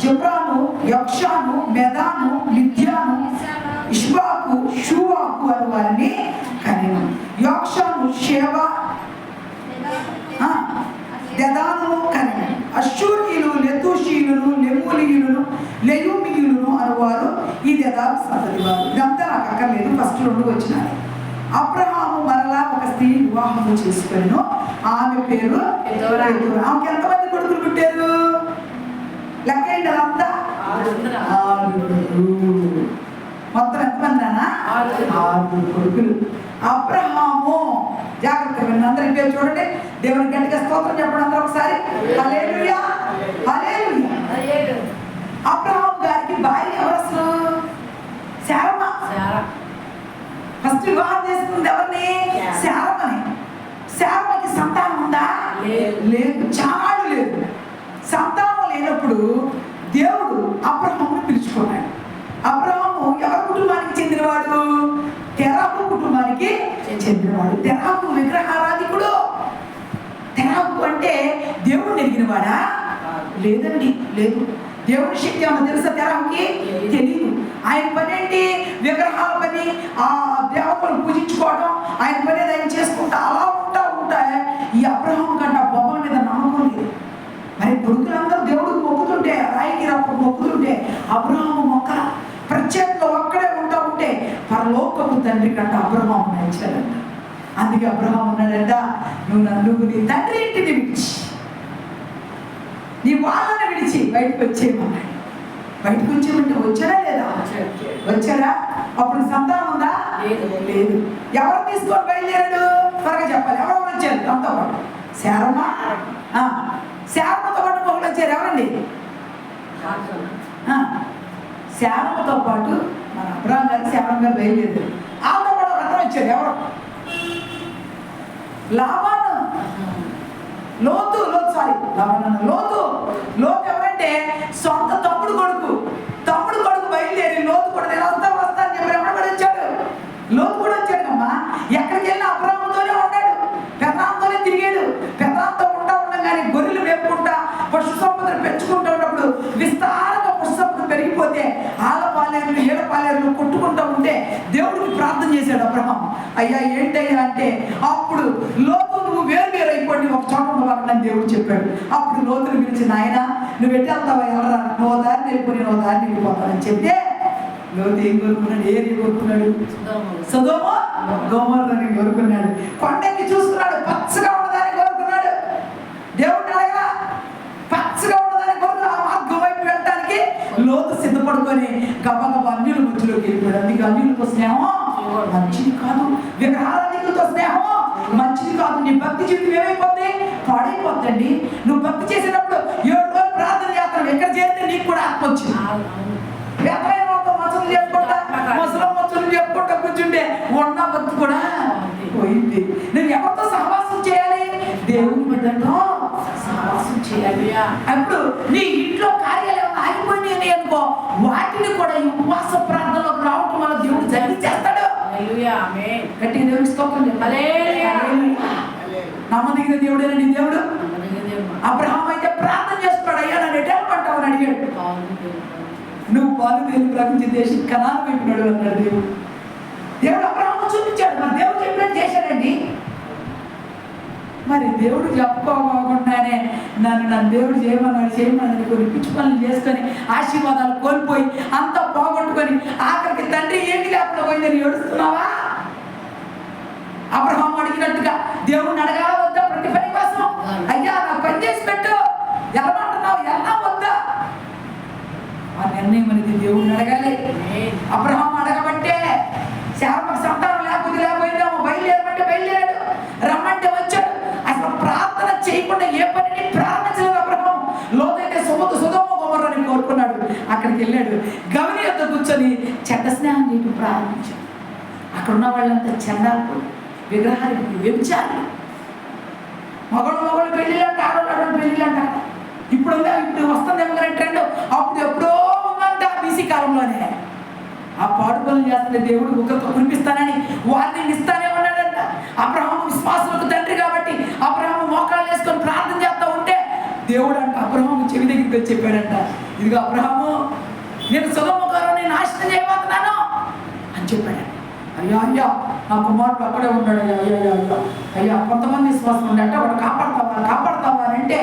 Zimran, యక్షాను, Medan, మిద్యాను, Ishbak, షూవాకు అని వారిని కనెను. యక్షాను షేవ, దెదాను కనెను. అశ్షూరీయులు, లెతూషీయులను, లెమూలీయులను, లెయుమీయులను అనువారు ఈ దెదాను సంతతి వారు. ఇదంతా నాకు అక్కర్లేదు, ఫస్ట్ 2 వచ్చినాయి. అబ్రహాము మరలా ఒక స్త్రీ వివాహము చేసుకొనెను. ఆమె పేరు కెతూరా. ఆమెకి ఎంతమంది కొడుకులు పుట్టారు? లెక్క ఏంటి అదంతా? 6. మొత్తం ఎంతమంది అన్నా? 6 కొడుకులు. అబ్రహాము, జాగ్రత్తగా వినండి, అందరి పేరు చూడండి. దేవుని గట్టిగా స్తోత్రం చెప్పండి అందరూ ఒకసారి. హల్లెలూయా, హల్లెలూయా. అబ్రహాము గారికి భార్య ఎవరు అసలు? శారమ్మ. ఫస్ట్ వివాహం చేసుకుంది ఎవరిని? శారమ్మని. శారమ్మకి సంతానం ఉందా? లేదు, చాలు లేదు. సంతానం లేనప్పుడు దేవుడు అబ్రహామును పిలుచుకున్నాడు. అబ్రహాము ఎవరి కుటుంబానికి చెందినవాడు? తెరాహు కుటుంబానికి చెందినవాడు. తెరాహు విగ్రహారాధికుడు. తెరాహు అంటే దేవుడిని ఎరిగినవాడా? లేదండి, లేదు. దేవుని శక్తి ఏమన్నా తెలుసా తెరాహుకి? తెలియదు. ఆయన పని ఏంటి? విగ్రహాల పని, ఆ దేవతలను పూజించుకోవడం, ఆయన పని ఆయన చేసుకుంటా అలా ఉంటా ఈ అబ్రహాము కంటే బొమ్మల మీద నమ్మకం లేదు. మరి కొడుకులందరూ దేవుడికి మొక్కుతుంటే, రాయికి మొక్కుతుంటే అబ్రహాము మొక్క ప్రత్యేకంగా ఒక్కడే ఉంటే పరలోకపు తండ్రి కంటే అబ్రహాము నచ్చాడంట. అందుకే అబ్రహాము ఉన్నాడంట, నువ్వు నన్ను నీ తండ్రి ఇంటిని విడిచి, నీ వాళ్ళని విడిచి బయటకు వచ్చేయమన్నాడు. బయటకు వచ్చేయమంటే వచ్చారా లేదా? వచ్చారా? అప్పుడు సంతానం ఉందా? లేదు. ఎవరు తీసుకొని బయలుదేరాడు? త్వరగా చెప్పాలి. ఎవరు వచ్చారు తనతో పాటు? శారమ్మ. శారమ్మతో పాటు ఒకళ్ళు వచ్చారు. ఎవరండి? శారమ్మతో పాటు మన అబ్రహాం గారు శారమ్మ గారు బయలుదేరారు. ఆమెతో పాటు ఒక అతను వచ్చారు. ఎవరు? లాబాను. లోతు ఎవరంటే సొంత తమ్ముడు కొడుకు బయలుదేరి లోతు కూడా నేను వస్తా అని చెప్పి ఎవరు వచ్చాడు? లోతు కూడా వచ్చాడమ్మా. ఎక్కడికి వెళ్ళినా అబ్రహాముతోనే ఉన్నాడు, పెదనాంతోనే తిరిగాడు. పెదనాంతో ఉండగానే గొర్రెలు వేపుకుంటా పశు సంపదను పెంచుకుంటూ ఉన్నప్పుడు విస్తారంగా పశు సంపద పెరిగిపోతే ఆలపాలేరు ఏలపాలేరు కొట్టుకుంటూ ఉంటే దేవుడికి ప్రార్థన చేశాడు అబ్రహాం. అయ్యా ఏంటయ్యా అంటే, అప్పుడు లోతు నువ్వు వేరు అయిపోండి, ఒక చోట ఉండవాలని దేవుడు చెప్పాడు. అప్పుడు లోతుని పిలిచి, నాయన నువ్వు ఎట్టి వెళ్తావా? ఎవరా? నువ్వు దారిని వెళ్ళిపోయి నువ్వు దారిని వెళ్ళిపోతానని చెప్తే లోతు ఏం కోరుకున్నాడు? ఏది కోరుకున్నాడు? సొదొమ గొమొర్రాని కోరుకున్నాడు. కొండకి చూసుకున్నాడు, పచ్చగా ఉన్నదాన్ని కోరుకున్నాడు. దేవుడిని అడగా పచ్చగా ఉన్నదాన్ని కోరుకున్నాడు. ఆ మార్గం వైపు వెళ్ళడానికి లోతు సిద్ధపడుకొని గబగబా అన్యుల మధ్యలోకి వెళ్ళిపోయాడు. అందుకే అన్యులతో స్నేహం మంచిది కాదు, విగ్రహారాధికులతో స్నేహం మంచిది కాదు. నీ భక్తి జీవితం ఏమైపోద్ది? పాడైపోద్దండి. నువ్వు భక్తి చేసేటప్పుడు 7 రోజులు ప్రార్థన చేస్తావు. ఎక్కడ చేస్తే నీకు కూడా ఆత్మ వచ్చింది. వ్యర్థమైన మసలు చెప్పుకుంటా ముసలం చెప్పుకుంటా కూర్చుంటే ఉన్న భక్తి కూడా పోయింది. నువ్వు ఎవరితో సహవాసం చేయాలి? దేవుని బిడ్డతో సహవాసం చేయాలి. అప్పుడు నీ ఇంట్లో కార్యాలు ఏమైనా ఆగిపోయినాయి అనుకో, వాటిని కూడా ఈ ఉపవాస ప్రార్థనలోకి రావటం వల్ల దేవుడు జరిగిచేస్తాడు. గట్టిగా దేవుని స్తోత్రం చెప్పాలి. నమ్మదగిన దేవుడేనండి దేవుడు. అబ్రహాం అయితే ప్రార్థన చేస్తున్నాడు, అయ్యా నన్ను ఎటు వెళ్ళమంటావు అని అడిగాడు. నువ్వు పాలు తేలి ప్రపంచ దేశం కనాను వైపునాడు అన్నాడు దేవుడు. దేవుడు అబ్రహాము చూపించాడు. మరి దేవుడు చెప్పినట్టు చేశాడండి. మరి దేవుడు చెప్పుకోకుండానే నన్ను దేవుడు చేయమని కొన్ని పిచ్చి పనులు చేసుకొని ఆశీర్వాదాలు కోల్పోయి అంతా పోగొట్టుకొని ఆఖరికి తండ్రి ఏంటి లేకుండా పోయిందని ఏడుస్తున్నావా? అబ్రహాము అడిగినట్టుగా దేవుడిని అడగాల వద్దా? ప్రతి పని కోసం అయ్యా నాకు పని చేసి పెట్టు, వెళ్ళమంటున్నావు, ఎలా వద్దా? ఆ నిర్ణయం అనేది దేవుడిని అడగాలి. అబ్రహాము అడగబట్టే శారమ్మకు సంతానం లేకపోయినాము. బయలుదేరమంటే బయలుదేరాడు, రమ్మంటే వచ్చాడు. అసలు ప్రార్థన చేయకుండా ఏ పనిని ప్రారంభించలేదు అబ్రహాము. లోతైతే సొదొమ గొమొర్రాని కోరుకున్నాడు. అక్కడికి వెళ్ళాడు, గవిని వద్ద కూర్చొని చెడ్డ స్నేహం చేయడం ప్రారంభించాడు. అక్కడ ఉన్న వాళ్ళంతా చండాలు, విగ్రహాలు, వ్యభిచారులు. మగవాళ్ళు పెళ్ళిళ్ళంట, ఆడవాళ్ళు పెళ్ళిళ్ళంట. ఇప్పుడు వస్తుంది ఏమో ట్రెండ్. అప్పుడు ఎప్పుడో ఉందంట బీసీ కాలంలోనే. ఆ పాడు పనులు చేస్తున్న దేవుడు ఒకరితో కురిపిస్తానని వారిని ఇస్తానే ఉన్నాడంట. అబ్రహాము విశ్వాసులకు తండ్రి కాబట్టి అబ్రహాము మోకాళ్ళు వేసుకొని ప్రార్థన చేస్తూ ఉంటే దేవుడు అంట అబ్రహాము చెవి దగ్గరికి వచ్చి చెప్పాడంట, ఇదిగో అబ్రహాము, నేను సొదొమ గొమొర్రాని నాశనం చేయబోతున్నాను అని చెప్పాడు. అయ్యా అయ్యా నా కుమారుడు అక్కడే ఉన్నాడు, అయ్యా అయ్యా అయ్యా అయ్యా కొంతమంది విశ్వాసం ఉండంటే వాడు కాపాడతావా అని అంటే,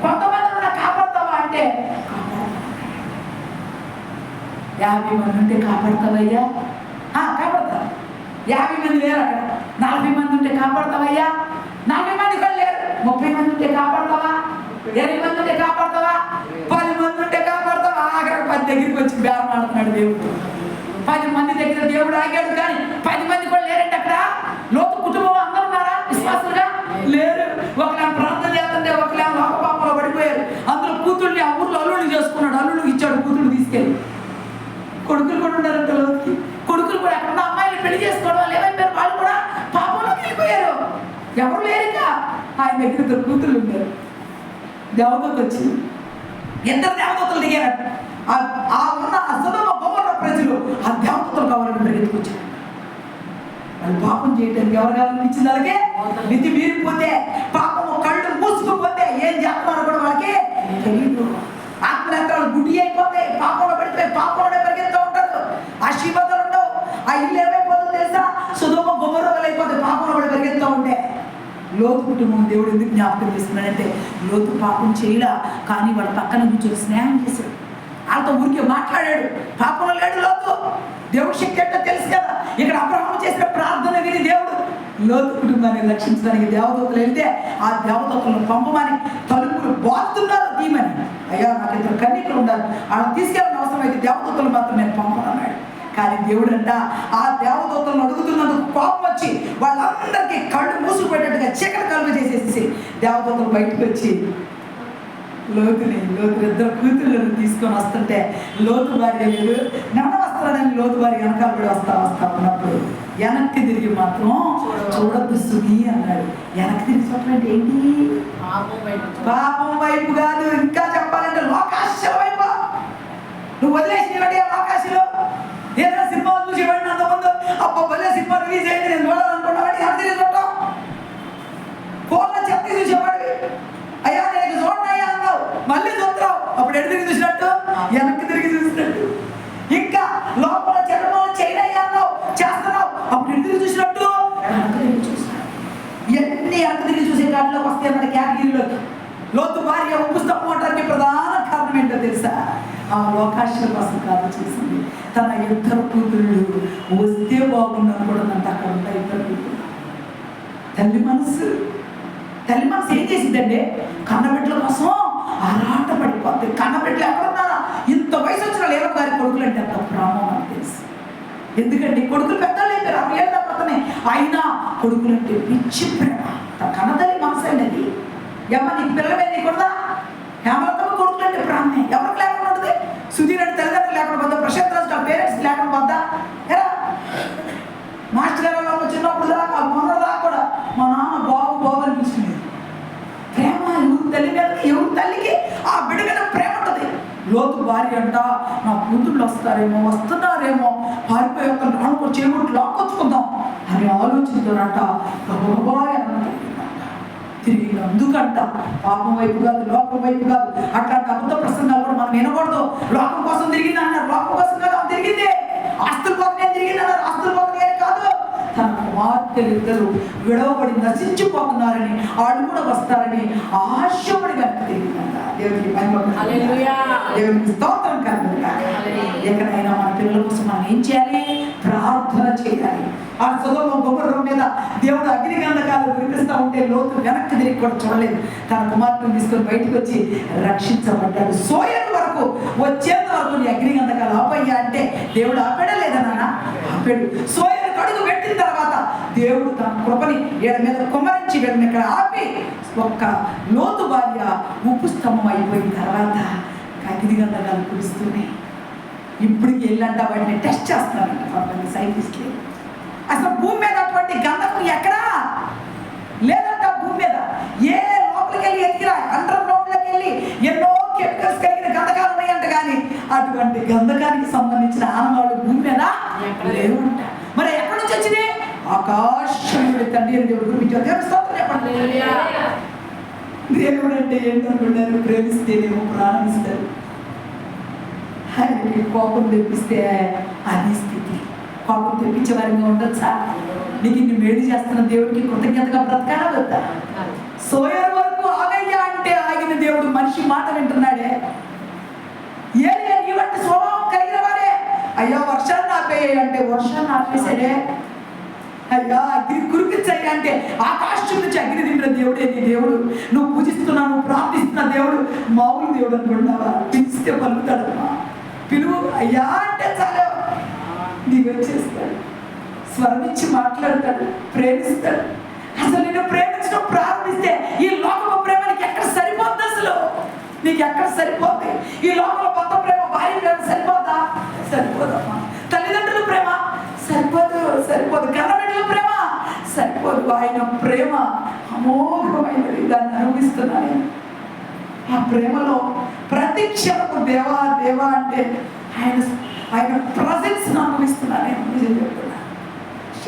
కొంతమంది కాపాడతావా అంటే 50 మంది ఉంటే కాపాడతావయ్యా? కాపాడతా. 50 మంది లేరు అక్కడ. 40 మంది ఉంటే కాపాడతావయ్యా? 40 మంది ఇక్కడ లేరు. 30 మంది ఉంటే కాపాడతావా? 20 మంది ఉంటే కాపాడతావా? 10 మంది ఉంటే కాపాడతావా? ఆఖరి 10 దగ్గరికి వచ్చి బేరం ఆడుతున్నాడు దేవుడు. 10 మంది దగ్గర దేవుడు ఆగాడు, కానీ 10 మంది కూడా లేరంటే అక్కడ. లోతు కుటుంబం అందరూ ఉన్నారా విశ్వాసులుగా? లేరు. ఒకళ్ళ ప్రార్థన చేస్తుంటే ఒకళ్ళ లోకపాపంలో పడిపోయారు. అందులో కూతుళ్ళని ఆ ఊర్లో అల్లుళ్ళు చేసుకున్నాడు, అల్లుళ్ళు ఇచ్చాడు కూతుళ్ళు తీసుకెళ్ళి. కొడుకులు కూడా ఉన్నారంట లోతుకి. కొడుకులు కూడా అక్కడ ఉన్న అమ్మాయిని పెళ్లి చేసుకోవడం వాళ్ళు ఏమైపోయారు, వాళ్ళు కూడా పాపంలోకి వెళ్ళిపోయారు. ఎవరు లేరుగా. ఆయన దగ్గర 2 కూతుళ్ళు ఉన్నారు. దేవదూత వచ్చింది, 2 దేవదూతలు దిగారట. ఆ ఉన్న సొదొమ గొమొర్రా ప్రజలు ఆ దేవదూతలు కావాలని పరిగెత్తుకొచ్చారు. వాళ్ళు పాపం చేయడానికి ఎవరు కావాలనిపించింది? అలాగే నిధి మీరిపోతే, పాపం కళ్ళు మూసుకుపోతే ఏం చేస్తున్నారు కూడా వాళ్ళకి తెలియదు. ఆత్మనేత్రాలు గుడ్డి అయిపోతాయి, పాపంలో పడిపోయి పాపంలోనే పరిగెత్తూ ఉంటారు. ఆశీర్వాదాలు ఉండవు. ఆ ఇల్లు ఏమైపోతుందో తెలుసా? సొదొమ గొమొర్రా అయిపోతే పాపంలో పడి పరిగెత్తూ ఉంటే. లోతు కుటుంబం దేవుడు ఎందుకు జ్ఞాపకం చేస్తున్నాడంటే, లోతు పాపం చేయలా, కానీ వాళ్ళ పక్కన కూర్చొని స్నేహం చేశాడు, వాళ్ళతో ఊరికే మాట్లాడాడు. పాపంలో లేడు లోతు. దేవుడి శక్తి అంటే తెలుసు కదా. ఇక్కడ అబ్రహాము చేసిన ప్రార్థన విని దేవుడు లోతు కుటుంబాన్ని రక్షించడానికి దేవదూతలు వెళ్తే, ఆ దేవదూతలను పంపమని తలుపులు బాగుతున్నారు దీమని. అయ్యా నాకు 2 కన్యకలు ఉన్నారు, వాళ్ళని తీసుకెళ్ళిన అవసరం అయితే దేవదూతలు మాత్రం నేను పంపనన్నాడు. కానీ దేవుడు అంట ఆ దేవదూతలను అడుగుతున్నందుకు కోపం వచ్చి వాళ్ళందరికీ కళ్ళు మూసుకుపోయేటట్టుగా చీకటి కలుగ చేసేసి దేవదూతలు బయటకు వచ్చి లోతు 2 కూతుళ్ళను తీసుకొని వస్తుంటే, లోతు భార్య లేదు, నన్న వస్తాడని లోతు భార్య వెనకాల కూడా వస్తా ఉన్నప్పుడు వెనక్కి తిరిగి మాత్రం చూడద్దు సుని అన్నాడు. వెనక్కి తిరిగి చూడటం ఏంటి? పాపం వైపు కాదు, ఇంకా చెప్పాలంటే లోకాశల వైపు. నువ్వు వదిలేసినటువంటి లోకాశలో ఏదైనా సినిమా చూసేవాడిని అంతకుముందు, అబ్బా భలే సినిమా రిలీజ్ అయింది నేను చూడాలనుకున్నావాడి వెనక్కి తిరిగి చూడటం. ఫోన్లో చెప్పి చూసేవాడివి, అయ్యా నేను చూడండి అయ్యా అన్నావు, మళ్ళీ చూస్తావు, అప్పుడు ఎటు తిరిగి చూసినట్టు? వెనక్కి తిరిగి చూసినట్టు. ఇంకా లోపల చెడ్డమో చేయనయ్యా అన్నావు, చేస్తున్నావు, అప్పుడు ఎటు తిరిగి చూసినట్టు? వెనక్కి తిరిగి చూసినట్టు. ఇవన్నీ వెనక్కి తిరిగి చూసే కాలంలోకి వస్తే మన కేటగిరీలోకి. లోతు భార్య ఉప్పు స్తంభం అంటానికి ప్రధాన కారణం ఏంటో తెలుసా? ఆ లోకాశల కోసం కాదు చేసింది. తన 2 కూతుళ్ళు వస్తే బాగుండని కూడా అంత అక్కడ ఉంటాయి 2 కూతుళ్ళు. తల్లి మనసు ఏం చేసిందంటే కన్నబిడ్డల కోసం ఆరాట పడిపోతుంది. కన్నబిడ్డలు ఎక్కడున్నారా? ఇంత వయసు వచ్చిన లేవ గారి కొడుకులు అంటే అంత ప్రాణం అని తెలుసు. ఎందుకంటే కొడుకులు పెద్దలు అయిపోయారు, 60 ఏళ్ళ పక్కనే. అయినా కొడుకులు అంటే పిచ్చి ప్రేమ. కన్నతల్లి మనసు అండి అది. ఏమన్నా నీకు పిల్లలు మీద నీకున్నదా? హేమలతమ్మ కొడుకులు అంటే ప్రాణమే. ఎవరికి లేకుండా ఉంటుంది? సుధీర్ అంటే తల్లిదండ్రులు లేకుండా పోద్దా? ప్రశాంత్ రాజు పేరెంట్స్ లేకుండా పోద్దా? ఎలా మాస్టర్ గారు చిన్నప్పుడు దాకా మొన్న దాకా కూడా మా నాన్న బాబు అనిపించింది. ప్రేమ ఎవరు తల్లి మీద, ఎవరు తల్లికి ఆ బిడ్డ మీద ప్రేమ ఉంటుంది. లోతు భార్య అంట, నా కూతుళ్ళు వస్తున్నారేమో పారిపోయి ఒక నాలుగు చేపట్టు లాక్కొచ్చుకుందాం అని ఆలోచించారంట. తిరిగి అందుకంట పాపం వైపు కాదు, లోకం వైపు కాదు. అట్లాంటి అబద్ధ ప్రసంగాలు కూడా మనం వినకూడదు. లోకం కోసం తిరిగింది అన్నారు, లోకం కోసం కదా తిరిగింది. ఆస్తుల కోసం నేను తిరిగింది అన్నారు, ఆస్తుల కోసం నేను కాదు. తన కుమార్తెలు విడవబడి నశించిపోతున్నారని, వాళ్ళు కూడా వస్తారని ఆశపడి వెనక్కి తిరిగిందంట. దేవునికి దేవునికి స్తోత్రం కలుగును గాక. ఎక్కడైనా మన పిల్లల కోసం మనం ఏం చేయాలి? ప్రార్థన చేయాలి. ఆ సొదొమ గొమొర్రా మీద దేవుడు అగ్ని గంధకాలు వినిపిస్తూ ఉంటే లోతు వెనక్కి తిరిగి కూడా చూడలేదు. తన కుమార్తెను తీసుకొని బయటకు వచ్చి రక్షించబడ్డాడు. సోయరు వరకు వచ్చేంత వరకు నీ అగ్ని గంధకాలు ఆపయ్యా అంటే దేవుడు ఆపేడలేదా నాన్న? ఆపాడు. సోయరు కడుగు పెట్టిన తర్వాత దేవుడు తన కృపని వీళ్ళ మీద కుమరించి వీళ్ళని ఇక్కడ ఆపి ఒక్క లోతు భార్య ఉప్పు స్తంభం అయిపోయిన తర్వాత అగ్ని గంధకాలు కురుస్తున్నాయి. ఇప్పటికి వెళ్ళంట వాటిని టెస్ట్ చేస్తారంట కొంతమంది సైంటిస్టులు. అసలు భూమి మీద అటువంటి గంధకం ఎక్కడా లేదంట. భూమి మీద ఏ లోపలికి వెళ్ళి ఎత్తిరా అండర్ గ్రౌండ్లోకి వెళ్ళి ఎన్నో కెమికల్స్ కలిగిన గంధకాలు ఉన్నాయంట, కానీ అటువంటి గంధకానికి సంబంధించిన ఆనవాళ్ళు భూమి మీద లేవంట. మరి ఎక్కడి నుంచి వచ్చినాయి? ఆకాశం తండ్రి దేవుడు గురించి స్తోత్రం చెప్పండి. దేవుడు అంటే ఏంటనుకుంటారు? ప్రేమిస్తేనేమో ప్రాణం ఇస్తారు. ఆయనకి కోపం తెప్పిస్తే అది స్థితి. కోపం తెప్పించే వారిగా ఉండొచ్చా? నీకు ఇన్ని మేలు చేస్తున్న దేవుడికి కృతజ్ఞతగా బ్రతకాలా వద్దా? సోయర్ వరకు ఆగయ్యా అంటే ఆగిన దేవుడు మనిషి మాట వింటున్నాడే. ఏలియా నీ వంటి స్వభావం కలిగిన వాడే. అయ్యా వర్షాన్ని ఆపేయ అంటే వర్షాన్ని ఆపేసాడే. అయ్యా అగ్ని కురిపించాయి అంటే ఆకాశం నుంచి అగ్ని దింపిన దేవుడే నీ దేవుడు. నువ్వు పూజిస్తున్నావు, నువ్వు ప్రార్థిస్తున్న దేవుడు మామూలు దేవుడు అనుకుంటున్నావా? పిలిస్తే పలుకుతాడమ్మా. పిలువు అయ్యా అంటే చాలు, నీకు వచ్చేస్తాడు. స్వరమిచ్చి మాట్లాడతాడు, ప్రేమిస్తాడు. అసలు నిన్ను ప్రేమించడం ప్రారంభిస్తే ఈ లోకపు ప్రేమ నీకు ఎక్కడ సరిపోద్ది? అసలు నీకు ఎక్కడ సరిపోద్ది? ఈ లోకంలో కొత్త ప్రేమ, భార్య ప్రేమ సరిపోద్దా? సరిపోదమ్మా. తల్లిదండ్రుల ప్రేమ సరిపోదు, సరిపోదు. కన్నబిడ్డల ప్రేమ సరిపోదు. ఆయన ప్రేమ అమోఘమైనది. దాన్ని అనుభవిస్తున్నాను. ఆ ప్రేమలో ప్రతి క్షణము దేవా దేవా అంటే ఆయన ప్రజెన్స్ అనుభవిస్తున్నాను. నిజం చెప్తున్నా.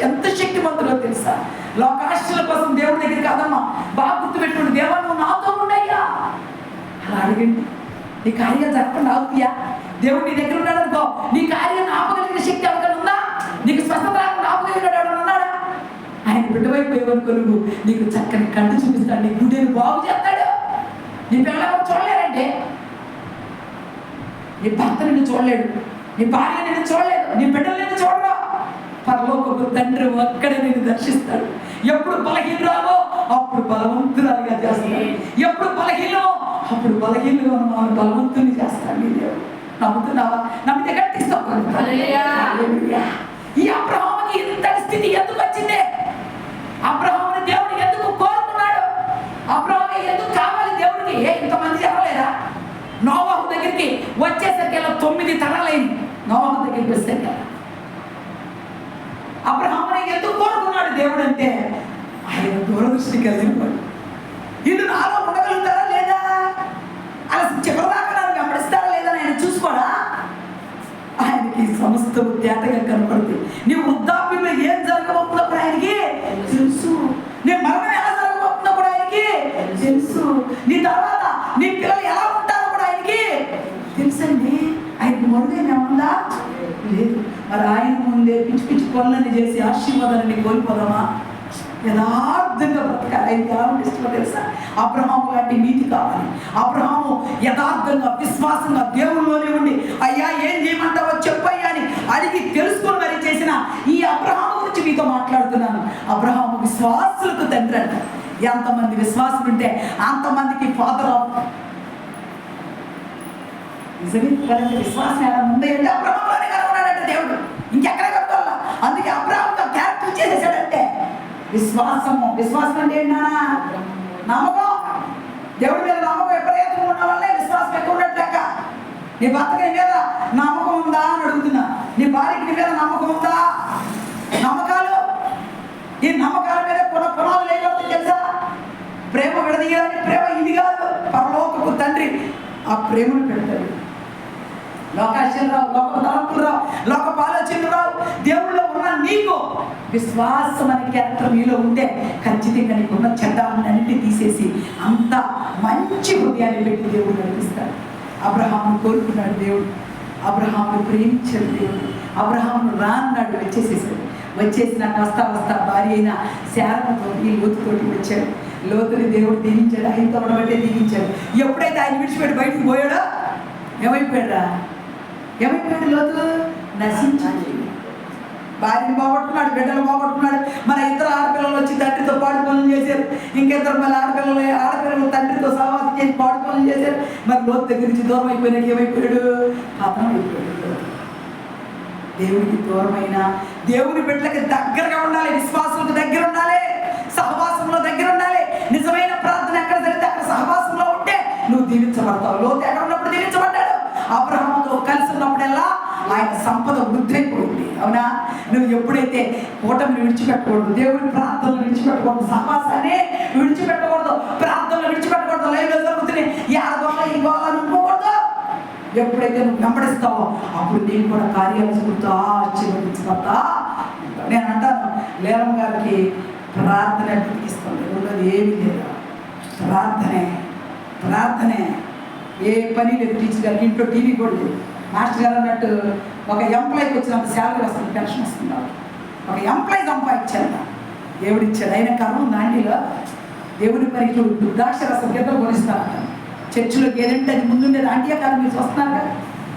ఎంత శక్తివంతులో తెలుసా? లోకాశల కోసం దేవుడి దగ్గర కాదమ్మా, బాగా గుర్తుపెట్టుకోండి. దేవా నువ్వు నాతో ఉండయ్యా అలా అడగండి. నీ కార్యం జరగకుండా ఆగుతాయా? దేవుడు నీ దగ్గర ఉన్నాడు అనుకో, నీ కార్యాన్ని ఆపగలిగిన శక్తి ఎవరికైనా ఉందా? నీకు స్వస్థత రాకుండా ఆపగలిగినాడు ఎవరైనా ఉన్నాడా? ఆయన బిడ్డవైపు ఏమనుకో, నువ్వు నీకు చక్కని కంటి చూపిస్తాడు, నీ గుండెని బాగు చేస్తాడు. నీ పిల్లలు చూడలేరంటే, నీ భర్త నిన్ను చూడలేడు, నీ భార్య నిన్ను చూడలేదు, నీ బిడ్డలు నిన్ను చూడరు. పరలోకపు తండ్రి ఒక్కడే నిన్ను దర్శిస్తాడు. ఎప్పుడు బలహీనరాలో అప్పుడు బలవంతురాలుగా చేస్తాడు. ఎప్పుడు బలహీనమో అప్పుడు బలహీనగా మనం బలవంతుని చేస్తాడు. నీ దేవుడు నమ్ముతున్నావా? నమ్మితే గట్టిస్తావు. ఈ అబ్రహాముకి ఇంతటి స్థితి ఎందుకు వచ్చింది? అబ్రహాముని దేవుడు ఎందుకు కోరుకున్నాడు? అబ్రహాము ఎందుకు కావాలి దేవుడికి? ఇంతమంది చెప్పలేరా? నోవాహు దగ్గరికి వచ్చేసరికి 9 తరాలైంది. నోవాహు దగ్గరికి వస్తే అబ్రహాముని ఎందుకు కోరుకున్నాడు దేవుడు అంటే ఆయన దూరదృష్టి కలిగినవాడు. వీళ్ళు నాలో ఉండగలుగుతారా లేదా? అలా చివరిదాకా నన్ను గమనిస్తారా లేదా? ఆయన చూసుకోడా? ఆయనకి సమస్తము తేటగా కనపడుతుంది. నీ వృద్ధాప్యంలో ఏం జరగబోతుందో కూడా ఆయనకి తెలుసు. నీ మరణం ఎలా జరగబోతుందో కూడా ఆయనకి తెలుసు. నీ తర్వాత నీ పిల్లలు ఎలా ఉంటారో కూడా ఆయనకి తెలుసండి. ఆయనకి మరుగైన ఉందా? లేదు. మరి ఆయన ముందే పిచ్చి పిచ్చి పనులని చేసి ఆశీర్వాదాన్ని కోల్పోదామా? యథార్థంగా బ్రతకాలి. ఆయనకి ఎలా ఇష్టమో తెలుసా? అబ్రహాము లాంటి నీతి కావాలి. అబ్రహాము యథార్థంగా విశ్వాసంగా దేవుళ్ళలోనే ఉండి అయ్యా ఏం చేయమంటావో చెప్పయ్యా అని అడిగి తెలుసుకొని మరి చేసిన ఈ అబ్రహాము గురించి మీతో మాట్లాడుతున్నాను. అబ్రహాము విశ్వాసులకు తండ్రి అంట. ఎంతమంది విశ్వాసులు ఉంటే అంతమందికి ఫాదర్ ఆఫ్ నిజమే. విశ్వాసం ఎలా ఉందంటే అబ్రహాములోనే కనుగొన్నాడంటే దేవుడు, ఇంకెక్కడ కనుగొనాలా? అందుకే అబ్రహాముతో క్యారెక్టర్ చేసేసాడంటే విశ్వాసము. విశ్వాసం అంటే ఏంటన్నా? నమ్మకం. దేవుడి మీద నమ్మకం ఎప్పుడైతే ఉన్న వల్లే విశ్వాసం ఎక్కువ ఉన్నట్లేక. నీ భర్తకి నీ మీద నమ్మకం ఉందా అని అడుగుతున్నా. నీ భార్యకి నీ మీద నమ్మకం ఉందా? నమ్మకాలు, ఈ నమ్మకాల మీద పునాలు లేకపోతే తెలుసా? ప్రేమ విడదీయాలని. ప్రేమ ఇది కాదు, పరలోకపు తండ్రి ఆ ప్రేమను పెడతాడు. లోకాశలు రావు, లోక తలంపులు రావు, లోకపు ఆలోచనలు రావు. దేవుళ్ళో ఉన్న నీకు విశ్వాసం అనే క్యారెక్టర్ నీలో ఉంటే ఖచ్చితంగా నీకున్న చెడ్డాన్ని తీసేసి అంత మంచి హృదయాన్ని పెట్టి దేవుడు నడిపిస్తాడు. అబ్రహామును కోరుకున్నాడు దేవుడు. అబ్రహామును ప్రేమించాడు దేవుడు. అబ్రహామును రాన్నాడు, వచ్చేసేసాడు. వచ్చేసినాక వస్తా భార్య అయిన శారతో ఈ లోతుతోటి వచ్చాడు. లోతుని దేవుడు దీవించాడు. ఆయనతో ఉండబట్టే దీవించాడు. ఎప్పుడైతే ఆయన విడిచిపెట్టి బయటకు పోయాడో ఏమైపోయాడా? ఏమైపోయాడు? లోతు నశించాడు. భార్యను పోగొట్టుకున్నాడు, బిడ్డలు పోగొట్టుకున్నాడు. మన ఇద్దరు ఆడపిల్లలు వచ్చి తండ్రితో పాడు పనులు చేశారు. ఇంకిద్దరు మళ్ళీ ఆడపిల్లలు తండ్రితో సహవాసం చేసి పాడు పనులు చేశారు. మరి లోతు దగ్గర నుంచి దూరం అయిపోయినాక ఏమైపోయాడు? పతనం అయిపోయాడు. దేవుడికి దూరమైన దేవుని బిడ్డలకి దగ్గరగా ఉండాలి. విశ్వాసులకు దగ్గర ఉండాలి. సహవాసంలో దగ్గర ఉండాలి. నిజమైన ప్రార్థన ఎక్కడ జరిగితే అక్కడ సహవాసంలో ఉంటే నువ్వు దీవించబడతావు. లోతు ఎక్కడ ఉన్నప్పుడు దీవించబడ్డాడు. అబ్రహాముతో కలిసి ఉన్నప్పుడల్లా ఆయన సంపద వృద్ధైపోయింది. అవునా? నువ్వు ఎప్పుడైతే కూటమిని విడిచిపెట్టకూడదు, దేవుడి ప్రార్థనలు విడిచిపెట్టకూడదు, సహవాసాన్ని విడిచిపెట్టకూడదు, ప్రార్థనలు విడిచిపెట్టకూడదు, లైవ్లో జరుగుతుంది ఈ ఆడగోళ ఈ గోళ అనుకోకూడదు. ఎప్పుడైతే నువ్వు వెంబడిస్తావో అప్పుడు నేను కూడా కార్యాలు జరుగుతా ఆశీర్వదించబడతా. నేను అంటాను, లేరమ్మ గారికి ప్రార్థన ఇస్తుంది, ఉన్నది ఏమీ లేదు. ప్రార్థనే ప్రార్థనే. ఏ పని లేదు టీచర్ గారికి, ఇంట్లో టీవీ కూడా లేదు. మాస్టర్ గారు అన్నట్టు ఒక ఎంప్లాయ్కి వచ్చినంత శాలరీ వస్తుంది, పెన్షన్ వస్తుంది. ఒక ఎంప్లాయ్ సంపాదించారు, దేవుడిచ్చాడు. అయిన కారణం దాంట్లో దేవుని పనికి చూడు. ద్రాక్షరసం గిద్దరు కొనిస్తారంట చర్చిలోకి. ఏదంటే అది ముందుండేది ఆంటీ కాదు, మీరు చూస్తున్నారు కదా.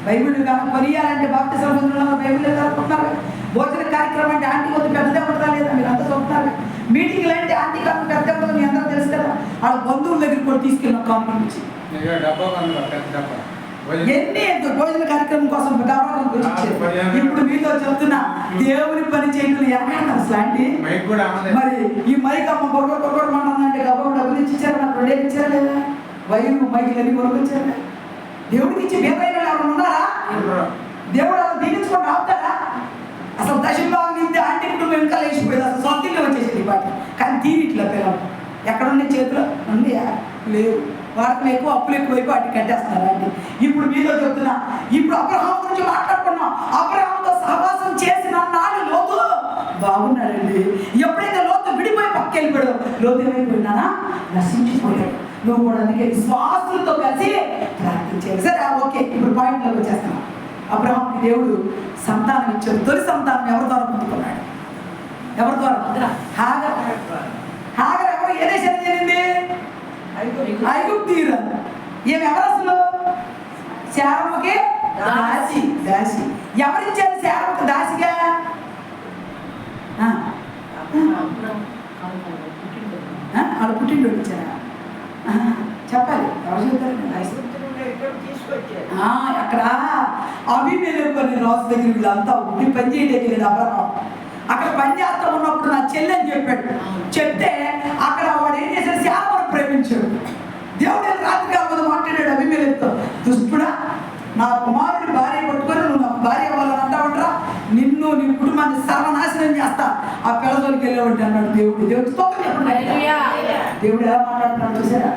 బైబిల్ కానీ కొనియాలంటే బాప్టిజం పొందిన బైబిల్ చదువుకుంటున్నారు. భోజన కార్యక్రమం అంటే ఆంటీ వద్ద పెద్దదే ఉంటుందా లేదా మీరు అంతా చూస్తున్నారు. మీటింగ్లు అంటే ఆంటీ కాదు పెద్ద ఉంటుందో మీ అందరూ తెలుసు కదా. వాళ్ళ బంధువుల దగ్గరికి కూడా తీసుకెళ్ళిన కాంపనీ నుంచి ఎన్ని భోజన కార్యక్రమం కోసం ఇప్పుడు మీతో చెప్తున్నా, దేవుని పని చేయడం ఎక్కడ అసలు ఆంటీ. మరి ఈ మైక్ అమ్మ కొరకొరమంటే గబా డబ్బులు ఇచ్చారు, నాకు 2 ఏళ్ళు ఇచ్చారు లేదా? వైరు మైకులు అన్ని కొనుకొచ్చారు. దేవుడికి ఇచ్చి బేదైన ఎవరు ఉన్నారా? దేవుడు అలా దీవించుకొని ఆపుతారా? అసలు దశభాగం ఇంటి ఆంటీ కుటుంబం ఇంకా లేచిపోయేది, అసలు సొంతంగా వచ్చేసింది పాట. కానీ తీరిట్లా పిల్లలు ఎక్కడుండే చేతిలో ఉంది లేవు. వాటిని ఎక్కువ అప్పులు ఎక్కువైపు వాటికి కట్టేస్తున్నారు ఆంటీ. ఇప్పుడు మీతో చెప్తున్నా, ఇప్పుడు అబ్రహాం గురించి మాట్లాడుకున్నాం. అబ్రహాంతో సహవాసం చేసిన నాడు లోతు బాగున్నాడండి. ఎప్పుడైతే లోతు విడిపోయి పక్కకి వెళ్ళిపోయాడు, లోతు ఏమైపోయినానా నశించిపోయాడు. నువ్వు కూడా అందుకే విశ్వాసులతో కలిసి ప్రార్థించాలి. సరే ఓకే, ఇప్పుడు పాయింట్లోకి వచ్చేస్తాం. అబ్రహాంకి దేవుడు సంతానం ఇచ్చాడు. తొలి సంతానం ఎవరి ద్వారా పొందుకున్నాడు? ఎవరి ద్వారా? హాగర్. హాగర్ ఎవరు? ఏ దేశానికి చెందింది? ఐగుప్తీయులు. ఈమె ఎవరు అసలు? శారమ్మకి దాసి. దాసి ఎవరిచ్చారు శారమ్మకి దాసిగా? వాళ్ళు పుట్టిండోడు ఇచ్చారా? చెప్పాలి, ఎవరు చెప్తారు? అక్కడ అభిమేలెకు అనే రాజు దగ్గర వీళ్ళంతా ఉండి పని చేయడానికి లేదు అబ్రహాం. అక్కడ పని చేస్తా ఉన్నప్పుడు నా చెల్లి అని చెప్పాడు. చెప్తే అక్కడ వాడు ఏం చేశాడు? శారమ్మను ప్రేమించాడు. దేవుడు రాత్రి కాకపోతే మాట్లాడాడు అభిమేలెకుతో, దుష్టుడా, నా కుమారుడి భార్య పట్టుకొని నువ్వు నాకు భార్య అవ్వాలని అంటావంటరా, నిన్ను నీ కుటుంబాన్ని సర్వనాశనం చేస్తా, ఆ పిల్లలకి వెళ్ళేవాడు అన్నాడు దేవుడు. దేవుడు స్తోత్రం చెప్పండి. దేవుడు ఎలా మాట్లాడుతున్నాడు చూసారా?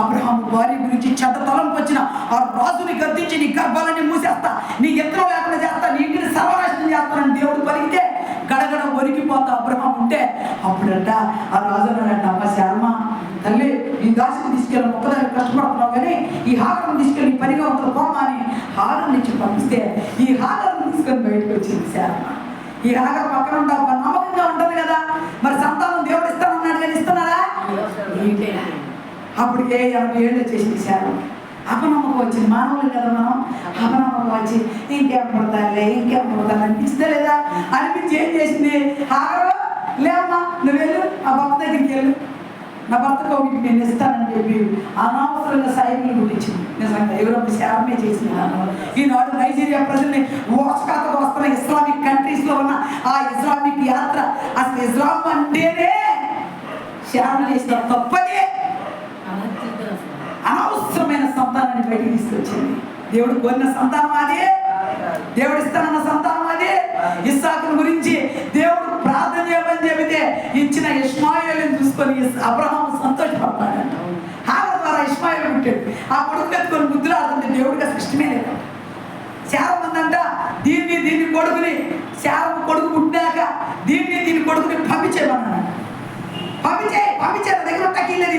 అబ్రహాము భార్య గురించి చెడ్డ తలంపు వచ్చిన ఆ రాజుని గద్దించి నీ గర్భాలని మూసేస్తా, నీ ఎత్తులో లేకుండా చేస్తా, నీ ఇంటిని సర్వనాశనం చేస్తానని దేవుడు పలికితే గడగడ వణికిపోతా అబ్రహాం ఉంటే, అప్పుడంట ఆ రాజు అన్నాడంట, అమ్మ శారమ్మ తల్లి, ఈ దాసిని తీసుకెళ్ళి మొక్కదాన్ని కష్టపడుతున్నావు కానీ ఈ హాగర్ను తీసుకెళ్ళి పనిగా ఉంటుంది పోమా అని హాగర్ నుంచి పంపిస్తే ఈ హాగర్ను తీసుకొని బయటకు వచ్చింది శారమ్మ. ఈ హాగర్ పక్కన ఉంటా నమ్మకంగా ఉంటుంది కదా. మరి సంతానం దేవుడు ఇస్తానన్నాడు కానీ ఇస్తున్నాడా? అప్పుడు 80 ఏళ్ళు వచ్చేసింది శారమ్మ. అపనమ్మకం వచ్చింది. మానవులు కదా మనం, అపనమ్మకం వచ్చి ఇంకేం పడతానులే అనిపిస్తుందా లేదా? అనిపించి ఏం చేసింది? హాగరు, లేమ్మా నువ్వు వెళ్ళు, ఆ భర్త దగ్గరికి వెళ్ళు, నా భర్తకు ఒకటి నేను ఇస్తానని చెప్పి అనవసరంగా సైకిల్ గుర్తించింది. నిజంగా ఎవరో శారమే చేసింది. ఈనాడు నైజీరియా ప్రజల్ని మోసకాతకు వస్తున్న ఇస్లామిక్ కంట్రీస్లో ఉన్న ఆ ఇస్లామిక్ యాత్ర, అసలు ఇస్లాం అంటేనే శారమ చేసిన తప్పదే. అనవసరమైన సంతానాన్ని బయటికి తీసుకొచ్చింది. దేవుడు కోరిన సంతానం అదే, దేవుడు ఇస్తానన్న సంతానం అదే. ఇస్సాకును గురించి దేవుడు ప్రార్థన చేయమని చెబితే ఇచ్చిన ఇష్మాయేలుని చూసుకొని అబ్రహాము సంతోషపడతాడంట. హాగర్ ద్వారా ఇష్మాయేలు పుట్టాడు. ఆ కొడుకు ఎత్తుకొని బుద్ధులు ఆడుతుంటే దేవుడికి అసలు ఇష్టమే లేదు. శారమ్మ ఉందంట, దీన్ని కొడుకుని, శారమ్మ కొడుకు పుట్టినాక దీన్ని కొడుకుని పంపించేయమన్నాడు. పంపించారు దగ్గర తగ్గలేదు,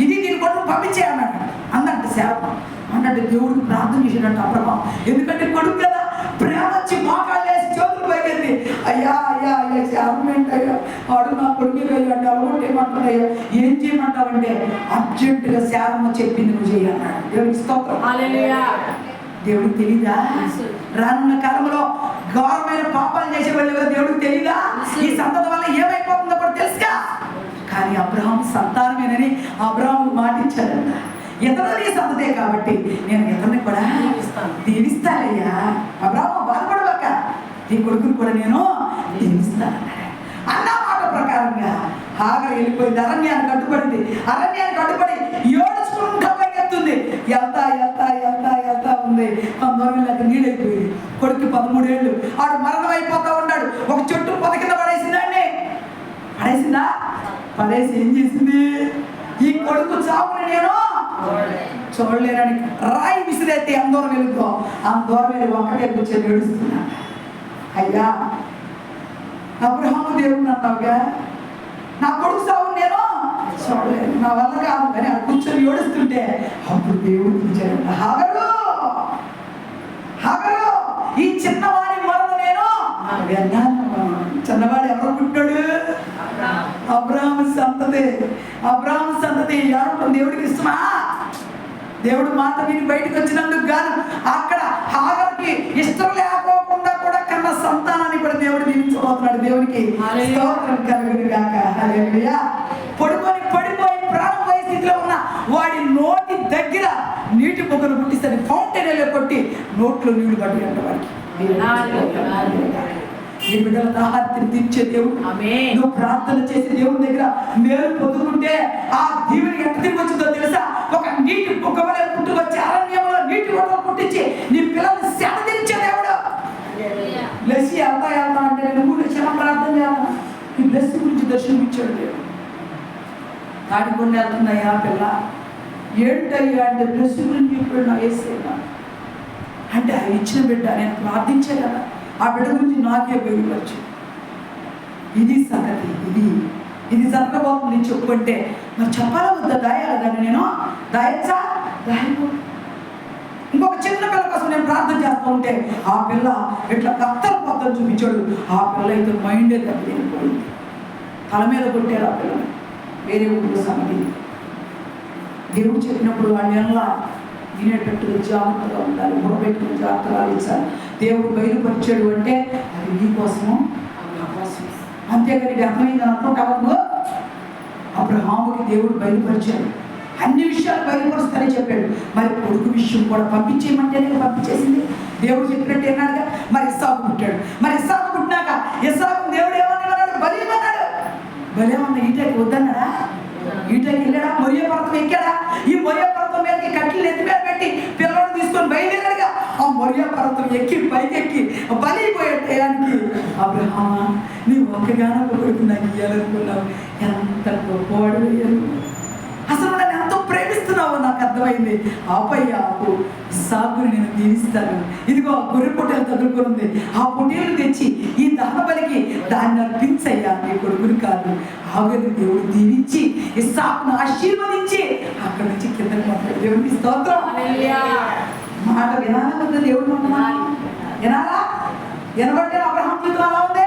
ఇది దీని కొడుకు పంపించే అన్నాడు. అందంట శారమ్మ. అన్నట్టు దేవుడికి ప్రార్థన చేసినట్టు అబ్రహాం. ఎందుకంటే కొడుకు కదా, ప్రేమ వచ్చి మోకాళ్ళు వేసి చేతులు పైకెత్తి, అయ్యా అయ్యా అయ్యా శారమ్మ ఏంటయ్యా, వాడు నా కొడుకు అంటే అలవాటు ఏమంటాడయ్యా, ఏం చేయమంటావంటే అర్జెంటుగా శారమ్మ చెప్పింది నువ్వు చేయన్నాడు. దేవుడికి స్తోత్రం. దేవుడికి తెలీదా? రానున్న కాలంలో ఘోరమైన పాపాలు చేసే వాళ్ళు దేవుడికి తెలీదా? ఈ సంతతి వల్ల ఏమైపోతుందో కూడా తెలుసుగా. కానీ అబ్రహాం సంతానమేనని అబ్రహాం మాటించాడంట. ఇతరులు నీ సంతతే కాబట్టి నేను ఇతరుని కూడా దీవిస్తానయ్యా. అబ్రహాము బాధపడవాక, నీ కొడుకుని కూడా నేను దీవిస్తానన్నాడు. అన్న మాట ప్రకారంగా హాగర్ వెళ్ళిపోయింది, అరణ్యానికి అడ్డుపడింది. అరణ్యానికి అడ్డుపడి ఏడుచుకుంటూ పరిగెత్తుంది. వెళ్తా ఉంది. 19 ఏళ్ళకి నీళ్ళైపోయింది. కొడుకు 13 ఏళ్ళు. ఆడు మరణం అయిపోతా ఉన్నాడు. ఒక చెట్టు పొద కింద పడేసిందండి. పడేసి ఏం చేసింది? ఈ కొడుకు చావుని నేను చూడలేనని రాయి విసిరైతే ఎంత దూరం వెళ్తుందో అంత దూరం వెళ్ళి ఒక్కటే కూర్చొని ఏడుస్తున్నా. అయ్యా అబ్రహాము దేవుడు అన్నావుగా, నా కొడుకు చావుని నేను చూడలేదు, నా వల్ల కాదు అని ఆ కూర్చొని ఏడుస్తుంటే అప్పుడు దేవుడు పిలిచాడు, హాగరు హాగరు, ఈ చిన్నవాడి మొరను నేను విన్నాను. చిన్నవాడు ఎవరు పుట్టాడు? అబ్రాహాము సంతతి. అబ్రాహాము సంతతి ఎవరు? దేవుడికి ఇష్టమా? దేవుడు మాట విని బయటకు వచ్చినందుకు గాను అక్కడ హాగరుకి ఇష్టం లేకోకుండా కూడా కన్న సంతానాన్ని కూడా దేవుడు దీవించబోతున్నాడు. దేవునికి స్తోత్రం కలుగును గాక. హల్లెలూయా. పడిపోయి ప్రాణం పోయే స్థితిలో ఉన్న వాడి నోటి దగ్గర నీటి పొగను పుట్టిస్తే ఫౌంటైన్ వెళ్ళి కొట్టి నోట్లో నీళ్లు పట్టుకుంటే వాడికి ఈ బిడ్డల దాహార్తిని తీర్చే దేవుడు. నువ్వు ప్రార్థన చేసే దేవుడి దగ్గర మేలు పొందుకుంటే ఆ దీవుని ఎంత తిరిగి వచ్చిందో తెలుసా? ఒక నీటి పొగవలే పుట్టుకొచ్చి అరణ్యంలో నీటి ఒడ్డు పుట్టించి నీ పిల్లల్ని సేవ తీర్చే దేవుడు. లెసి వెళ్తా అంటే నువ్వు క్షమ ప్రార్థన చేయాలి. ఈ లెసి గురించి దర్శనమిచ్చాడు దేవుడు. తాడికొండ వెళ్తున్నాయా పిల్ల, ఏంటయ్యా అంటే లెసి గురించి చెప్పాడు. నా వేసేనా అంటే ఆయన ఇచ్చిన బిడ్డ, నేను ప్రార్థించే కదా, ఆ బిడ్డ గురించి నాకే బయలుపరచు. ఇది సంగతి, ఇది జరగబోతుంది చెప్పుకుంటే మరి చెప్పాలా వద్దా? దాయాలి దాన్ని నేను దాయచ్చా? దాయకు. ఇంకొక చిన్న పిల్ల కోసం నేను ప్రార్థన చేస్తూ ఉంటే ఆ పిల్ల ఇట్లా కత్తలు పొత్తలు చూపించాడు. ఆ పిల్ల అయితే మైండే తగ్గిపోయింది. తల మీద కొట్టారు ఆ పిల్లని. వేరే ఊళ్ళో సంగతి. దేవుడు చెప్పినప్పుడు ఆ నెల వినేటట్టుగా జాగ్రత్తగా ఉండాలి, మొరపెట్టుకుని జాగ్రత్తగా ఆలోచించాలి. దేవుడు బయలుపరిచాడు అంటే అది నీ కోసము, నా కోసం. అంతేకాని అర్థమైందని అనుకుంటావు. అబ్రహాముకి దేవుడు బయలుపరిచాడు, అన్ని విషయాలు బయలుపరుస్తానని చెప్పాడు. మరి కొడుకు విషయం కూడా పంపించేయమంటేనే పంపించేసింది. దేవుడు చెప్పినట్టు ఏనాడుగా మరి ఇస్సాకు పుట్టాడు. మరి ఇస్సాకు పుట్టినాక ఇస్సాకు దేవుడు ఏమన్నాడు? బలిమన్నాడు. బలేమన్నా ఈటకి వద్దన్నాడా? ఈటకి వెళ్ళాడా? మొరియా పర్వతం ఎక్కాడా? ఈ మొరియా పర్వతం మీదకి కట్లు ఎత్తి మీద పెట్టి పిల్లలను తీసుకొని బయలుదేరాడుగా. ఆ మొరియా పర్వతం ఎక్కి పైకెక్కి బలిపోయే టయానికి అబ్రహామా నీ ఒక్కగానో కొడుకు నాకు ఇవ్వాలనుకున్నావు, ఎంత గొప్పవాడు అయ్యాను, అసలు నన్ను ఎంతో ప్రేమిస్తున్నావు నాకు అర్థమైంది. ఆపయ్యాకు ఇస్సాకుని నేను దీవిస్తాను. ఇదిగో గొర్రె పొట్టేలు తగులుకొని ఆ పొట్టేలు తెచ్చి ఈ దహన బలికి దాన్ని అర్పించయ్యా, నీ కొడుకుని కాదు. ఆగని దేవుడు దీవించి ఇస్సాకును ఆశీర్వదించి అక్కడి నుంచి కిందకి మాట్లాడు. దేవుడికి స్తోత్రం. మాట వినాలా దేవుడు వినాలా? వినబట్టే అబ్రహాం జీవితం అలా ఉంది.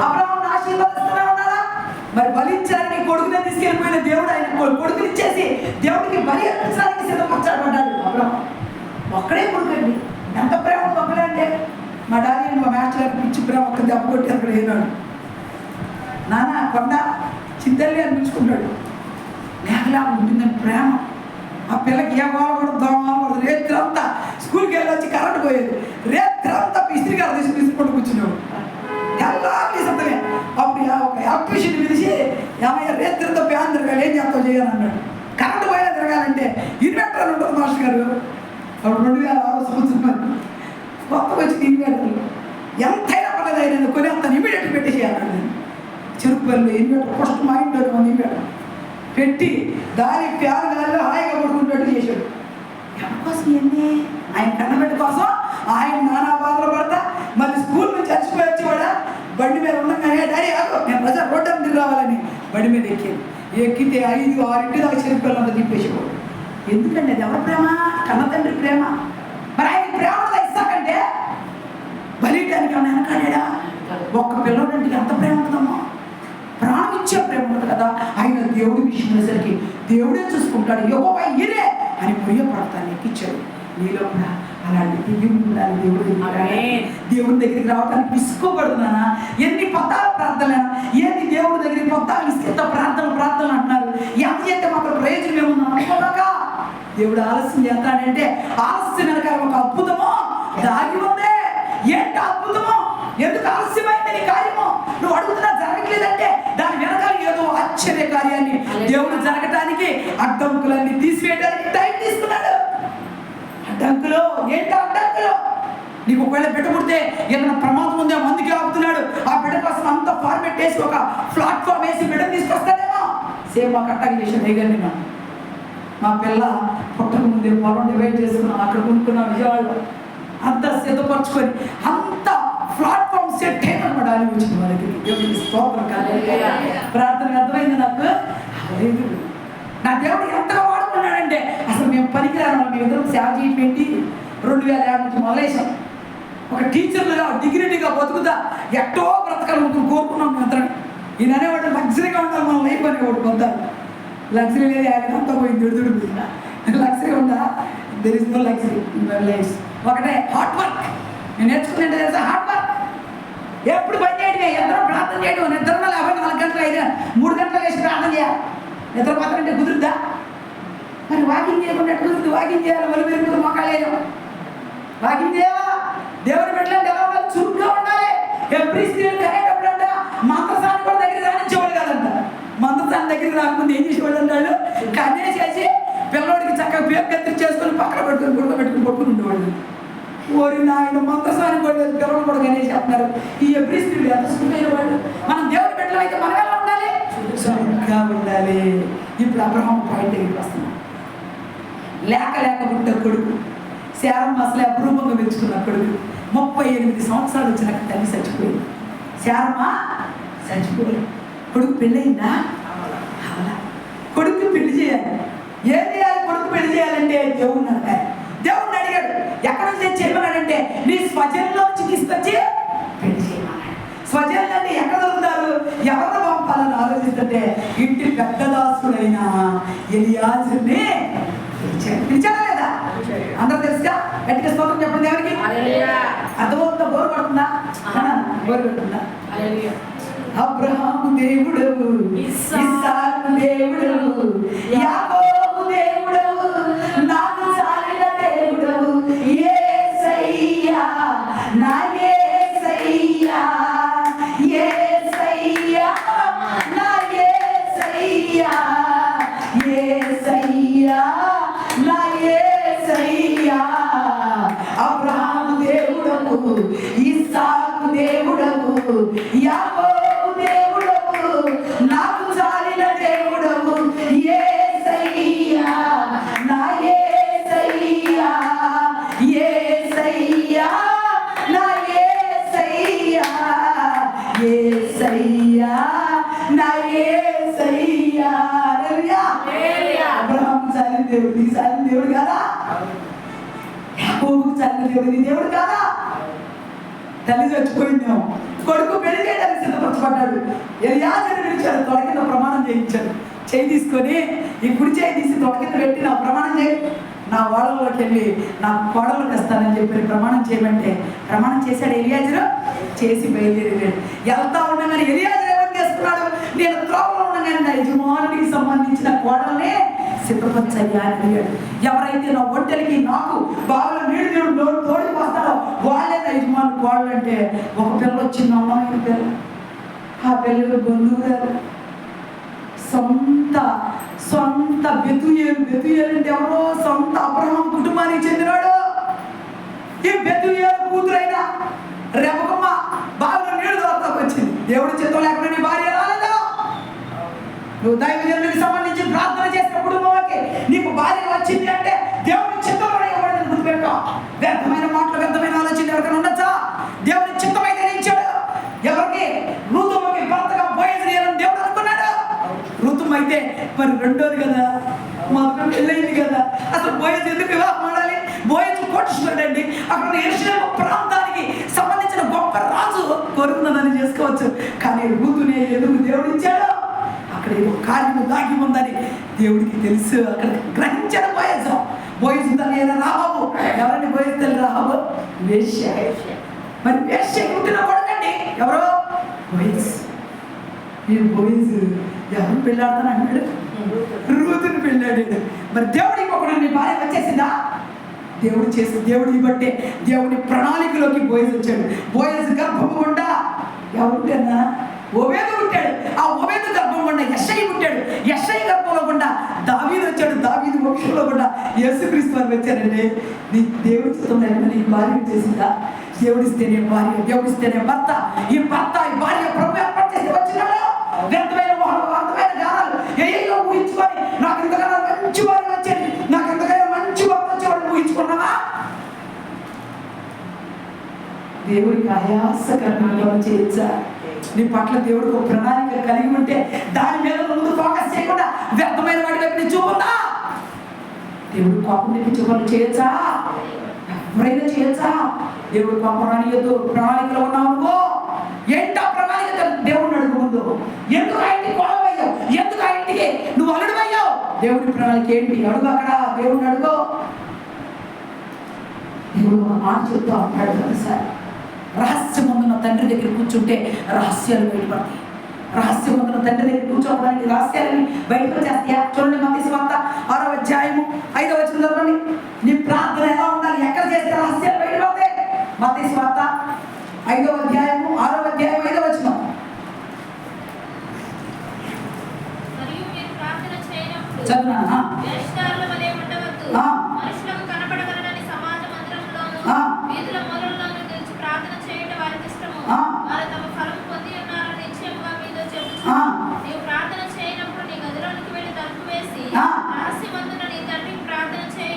అబ్రహాంను ఆశీర్వదిస్తూనే ఉన్నాడా? మరి బలించడానికి కొడుకునే తీసుకెళ్ళిపోయిన దేవుడు ఆయన కొడుకుని ఇచ్చేసి దేవుడికి బలి అర్పించడానికి సిద్ధపరచబడ్డాడు. అబ్రహాం ఒక్కడే కొడుకండి. ఎంత ప్రేమ ఒక్కడే అంటే మా డాడీ మా మాస్టర్ గారికి పిచ్చి ప్రేమ ఒక్క దెబ్బ కొట్టి అక్కడ ఏనాడు నాన్న కొండ చింతల్లి అనిపించుకుంటాడు. మేఘలా ఉంటుందని ప్రేమ. ఆ పిల్లకి ఏ గోడ కూడా దోమకూడదు. రేత్రంతా స్కూల్కి వెళ్ళి వచ్చి కరెంట్ పోయేది. రేత్రంతా ఇస్త్రీ గారు తీసుకుంటూ కూర్చున్నాడు. ఎలా తీసుకుంటానే అప్పుడు ఒక ఎలక్ట్రీషియన్ పిలిచి ఏమయ్యా రేత్రితో ఫ్యాన్ తిరగాలి, ఏం చేస్తావు చేయాలన్నాడు. కరెంట్ పోయినా తిరగాలంటే ఇన్వర్టర్ ఉంటుంది మాస్టర్ గారు. అప్పుడు 2006 సంవత్సరం కొత్తగా వచ్చి ఇన్వర్టర్ ఎంతైనా పర్లేదు అయినా కొని అంత ఇమీడియట్ పెట్టేసేయాలి. నేను చెరుకుపల్లి ఇన్వర్టర్ ఫస్ట్ మా ఇంట్లో ఉంది. ఇన్వర్టర్ పెట్టి దాని ఫ్యాన్ గాలిలో హాయిగా పడుకుంటూ చేశాడు. ఎవరికోసం ఏంది? ఆయన కన్నబెట్టి కోసం ఆయన నానా బాధలు పడతా మళ్ళీ స్కూల్ నుంచి చచ్చిపోయి వచ్చేవాడా బండి మీద ఉండగానే డాడీ ఆగో నేను ప్రజా రోడ్డు తిరిగి రావాలని బండి మీద ఎక్కితే 5-6 దాకా చెరుకుపల్లంతా తిప్పేసేవాడు. ఎందుకంటే అది ఎవరి ప్రేమ? కన్న తండ్రి ప్రేమ. మరి ఆయన ప్రేమ ఇస్తాకంటే బలియడానికి ఏమైనా వెనకాడా? ఒక్క పిల్లడంటే ఎంత ప్రేమ ఉంటుందమ్మా, ప్రాణం ఇచ్చే ప్రేమ ఉంటుంది కదా. ఆయన దేవుడి విషయం సరికి దేవుడే చూసుకుంటాడు. యెహోవా ఈరే అని పొయ్య పడతాను ఎక్కించాడు. నీలో కూడా అలాంటి దివ్యం ఉండాలి. దేవుడి దగ్గరికి రావడానికి విసుకోబడుతున్నానా? ఎన్ని పద్దాల ప్రార్థనలైనా ఏంటి దేవుడి దగ్గరికి పద్దాలు విసుకెత్త ప్రార్థనలు అంటున్నారు. ఎంత చేస్తే మాత్రం ప్రయోజనం ఏముంది అనుకోగా దేవుడు ఆలస్యం చేస్తాడంటే ఆలస్యం వెనకాల ఒక అద్భుతమో దాగి ఉందే. ఏంటి అద్భుతమో? ఎందుకు ఆలస్యమైంది నీ కార్యము? నువ్వు అడుగుతున్నా జరగట్లేదంటే దాని వెనకాల ఏదో ఆశ్చర్య కార్యాన్ని దేవుడు జరగటానికి అడ్డంకులన్నీ తీసివేయడానికి టైం తీసుకున్నాడు. అడ్డంకులు ఏంటి? అడ్డంకులు నీకు ఒకవేళ బిడ్డ పుడితే ఏదైనా ప్రమాదం ఉందే అందుకే ఆపుతున్నాడు. ఆ బిడ్డ కోసం అంత ఫార్మేట్ వేసి ఒక ప్లాట్ఫామ్ వేసి బిడ్డను తీసుకొస్తాడేమో. సేమ్ మా కట్టాకి చేసిన దగ్గర మా పిల్ల పుట్టక ముందే పొలం డివైడ్ చేసుకున్నాం. అక్కడ కొనుక్కున్నాం విజయవాడలో. అంత సిద్ధపరచుకొని అంత ప్లాట్ఫామ్ సెట్ అయినమాట అని వచ్చింది మనకి. స్తోత్రం కాదు. ప్రార్థన అర్థమైంది నాకు. లేదు నా దేవుడు ఎంతగా వాడుకున్నాడంటే అసలు మేము పనికిరాను. మేము ఇద్దరు సేవ చేయటం 2005 నుంచి మొదలేసాం. ఒక టీచర్లుగా డిగ్నిటీగా బతుకుతా ఎట్టో బ్రతకాలని కోరుకున్నాం మేము అందరం. ఈయన అనేవాడు లగ్జరీగా ఉండాలి మన లైఫ్ అనేవాడు. కొంత లగ్జరీ లేదు, ఆయన అంతా పోయింది దుడుదుడు. లగ్జరీ ఉందా? There is no luxury in my life. ఒకటే హార్డ్ వర్క్. నేను నేర్చుకునేది తెలుసా? Hard work. ఎప్పుడు పని చేయడమే, ఎందరో ప్రార్థన చేయడం. నిద్ర 54 గంటలు 3 గంటలు వేసి ప్రార్థన చేయాలి. నిద్రపోతానంటే కుదురుద్దా? మరి వాకింగ్ చేయకుండా కుదురుద్దు. వాకింగ్ చేయాలి, ఒళ్ళు పెరుగుతుంది, మోకాలేదు. వాకింగ్ చేయాలా? దేవుని బిడ్డలంటే ఎలా ఉండాలి? చురుగ్గా ఉండాలి. ఎవ్రీ స్త్రీలు కనేటప్పుడు అంట మంత్రసాన్ని కూడా దగ్గర రానిచ్చేవాడు కాదంట. మంత్రసాన్ని దగ్గర రాకముందు ఏం చేసేవాడు అంటాడు? కన్నేసేసి పిల్లవాడికి చక్కగా పేరు కత్తిరి చేసుకొని పక్కన పెట్టుకుని పట్టుకుని ఉండేవాడు. ఓరి నాయన మంత్రసాన్ని కూడా పిల్లలు కూడా కనేసేస్తున్నారు. ఈ ఎవ్రీ స్త్రీలు ఎంత సుఖమైన వాళ్ళు. మనం దేవుని బిడ్డలు అయితే మనం ఎలా ఉండాలి? చురుగ్గా ఉండాలి. ఇప్పుడు అబ్రహాం పాయింట్ దగ్గరికి వస్తున్నాం. లేక పుట్టిన కొడుకు శారమ్మ అసలే అపరూపంగా పెంచుకున్న కొడుకు 38 సంవత్సరాలు వచ్చినాక తల్లి చచ్చిపోయింది. శారమ్మ చచ్చిపోయింది. కొడుకు పెళ్ళయిందా? అవునా? కొడుకు పెళ్లి చేయాలి. ఏం చేయాలి? కొడుకు పెళ్లి చేయాలంటే దేవుణ్ణి అంటారు. దేవుణ్ణి అడిగాడు. ఎక్కడ నుంచి చేయమన్నాడంటే నీ స్వజనంలో నుంచి తీసుకొచ్చి పెళ్లి చేయమన్నాడు. స్వజనులు అంటే ఎక్కడ దొరుకుతారు? ఎవరు పంపాలని ఆలోచిస్తుంటే ఇంటి పెద్ద దాసుడైన ఎలియాజరుని పిలిచాడా లేదా? అందరూ తెలుసుగా? గట్టిగా స్తోత్రం చెప్పండి దేవునికి. అర్థమవుతుందా? బోరు పడుతుందా? బోరు పడుతుందా? అబ్రహాము దేవుడు, ఇస్సాకు దేవుడు, యాకోబు దేవుడు, నాకు చాలిన దేవుడు యేసయ్యా, నా యేసయ్యా, యేసయ్యా, నా యేసయ్యా, యేసయ్యా, నా యేసయ్యా. అబ్రహాము దేవుడవు, ఇస్సాకు దేవుడవు, యాకోబు దేవుడవు, నాకు చాలిన దేవుడవు యేసయ్యా, నా యేసయ్యా, యేసయ్యా, నా యేసయ్యా, యేసయ్యా, నా యేసయ్యా. అబ్రహాము చాలిన దేవుడు, నీ చాలిన దేవుడు కాదా? యాకోబుకు చాలిన దేవుడు నీ దేవుడు కాదా? తల్లి చచ్చిపోయిందేమో, కొడుకు పెళ్లి చేయడానికి సిద్ధపరచబడ్డాడు. ఎలియాజరుని పిలిచాడు, తొడ కింద ప్రమాణం చేయించాడు. చేయి తీసుకొని ఈ కుడి చేయి తీసి తొడ కింద పెట్టి నా ప్రమాణం చేయి, నా వాళ్ళలోకి వెళ్ళి నా కోడలు తెస్తానని చెప్పి ప్రమాణం చేయమంటే ప్రమాణం చేశాడు. ఎలియాజరు చేసి బయలుదేరాడు. వెళ్తా ఉండగానే ఎలియాజరు ఏమని చేస్తున్నాడు? నేను త్రోవలో ఉండగానే నా యజమానుడికి సంబంధించిన కోడల్ని సిద్ధపరచయ్యా అని అడిగాడు. ఎవరైతే నా ఒంటెలకి నాకు బాగా నీళ్ళు తోడి వస్తాడో వాళ్ళే నా యజమాను కోడలు. అంటే ఒక పిల్ల వచ్చింది, అమ్మాయిన పిల్ల. ఆ పిల్లలు బంధువు గారు సొంత బెతుయేలు అంటే ఎవరో సొంత అబ్రహాం కుటుంబానికి చెందినాడు. ఈ బెతుయేలు కూతురైన రెబకమ్మ బాగా నీళ్ళు తోడతాకు వచ్చింది. దేవుడి చిత్తం లేకుండా నీ భార్య రాలేదా? నువ్వు దైవజనుడికి సంబంధించి ప్రార్థన చేసిన కుటుంబంలోకి నీకు భార్య వచ్చింది అంటే దేవుని చిత్తంలో ఇవ్వబడింది. గుర్తుపెట్టుకో. వ్యర్థమైన మాటలు, వ్యర్థమైన ఆలోచన ఎవరికైనా ఉండొచ్చా? దేవుని చిత్తం అయితే ఇచ్చాడు. ఎవరికి? ఋతువుకి భర్తగా బోయజు చేయాలని దేవుడు అనుకున్నాడు. ఋతువు అయితే మరి రెండోది కదా, మాత్రం పెళ్ళయింది కదా. అసలు బోయజు ఎందుకు వివాహం ఆడాలి? బోయజు కోటీశ్వరుడండి. అక్కడ యెరూషలేము ప్రాంతానికి సంబంధించిన గొప్ప రాజు కోరుకున్నదాన్ని చేసుకోవచ్చు. కానీ ఋతువుని ఎందుకు దేవుడు ఇచ్చాడు? అక్కడ ఏదో కార్యము దాగి ఉందని దేవుడికి తెలుసు. అక్కడ గ్రహించాడు బోయజు తల్లి అయిన రాహాబు. ఎవరండి బోయజు తల్లి? రాహాబు వేశ్య. మరి వేశ్య పుట్టిన కొడుకండి ఎవరో బోయజు. ఈ బోయజు ఎవరు పెళ్ళాడతాను అన్నాడు? రూతుని పెళ్ళాడాడు. మరి దేవుడికి ఒకడు నీ భార్య వచ్చేసిందా? దేవుడు చేసి దేవుడిని బట్టే దేవుడి ప్రణాళికలోకి బోయజు వచ్చాడు. బోయజు గర్భము గుండా ఎవరుంటేనా? ఓబేదు పుట్టాడు. ఆ ఓబేదు గర్భం గుండా యెషయి పుట్టాడు. యెషయి గర్భంలో గుండా దావీదు వచ్చాడు. దావీదు వంశంలో గుండా యేసుక్రీస్తు వారు వచ్చారండి. నీ దేవుడి చిత్తంలో నీ భార్య చేసిందా? దేవుడిస్తేనే భార్య, దేవుడిస్తేనే భర్త. ఈ భర్త ఈ భార్య ప్రభు ఏర్పాటు చేసి వచ్చినాడు. వ్యర్థమైన గానాలు ఏదో ఊహించుకొని నాకు ఇంతకన్నా మంచి భార్య వచ్చేది, నాకు ఇంతకన్నా మంచి భర్త వచ్చేవాడు ఊహించుకున్నావా? దేవుడికి ఆయాసకరంగా చేయొచ్చా? నీ పట్ల దేవుడికి ఒక ప్రణాళిక కలిగి ఉంటే దాని మీద ముందు ఫోకస్ చేయకుండా వ్యర్థమైన వాటి వైపు వస్తుందా? దేవుడు కోపం తెప్పించే వాళ్ళు చేయొచ్చా? ఎవరైనా చేయొచ్చా? దేవుడు కోపం రానియద్దు. ప్రణాళికలో ఉన్నావు అనుకో, ఏంటో ప్రణాళిక దేవుడిని అడుగు ముందు. ఎందుకు ఆ ఇంటికి కోడవయ్యావు? ఎందుకు ఆ ఇంటికి నువ్వు అల్లుడువయ్యావు? దేవుడి ప్రణాళిక ఏంటి అడుగు. అక్కడ దేవుడిని అడుగు. దేవుడు ఒక మాట చెప్తా ఉంటాడు కదా సార్, రహస్యం ఉన్న తండ్రి దగ్గర కూర్చుంటే రహస్యాలు బయటపడతాయి. రహస్యం ఉన్న తండ్రి దగ్గర కూర్చోవడానికి రహస్యాలని బయటకు వచ్చేస్తాయా? చూడండి మత్తయి సువార్త 6వ అధ్యాయము 5వ వచనం చదవండి. నీ ప్రార్థన ఎలా ఉండాలి? ఎక్కడ చేస్తే రహస్యాలు బయటపడతాయి? మత్తయి సువార్త 5వ అధ్యాయము 6వ అధ్యాయం 5వ వచనం. చదువునా?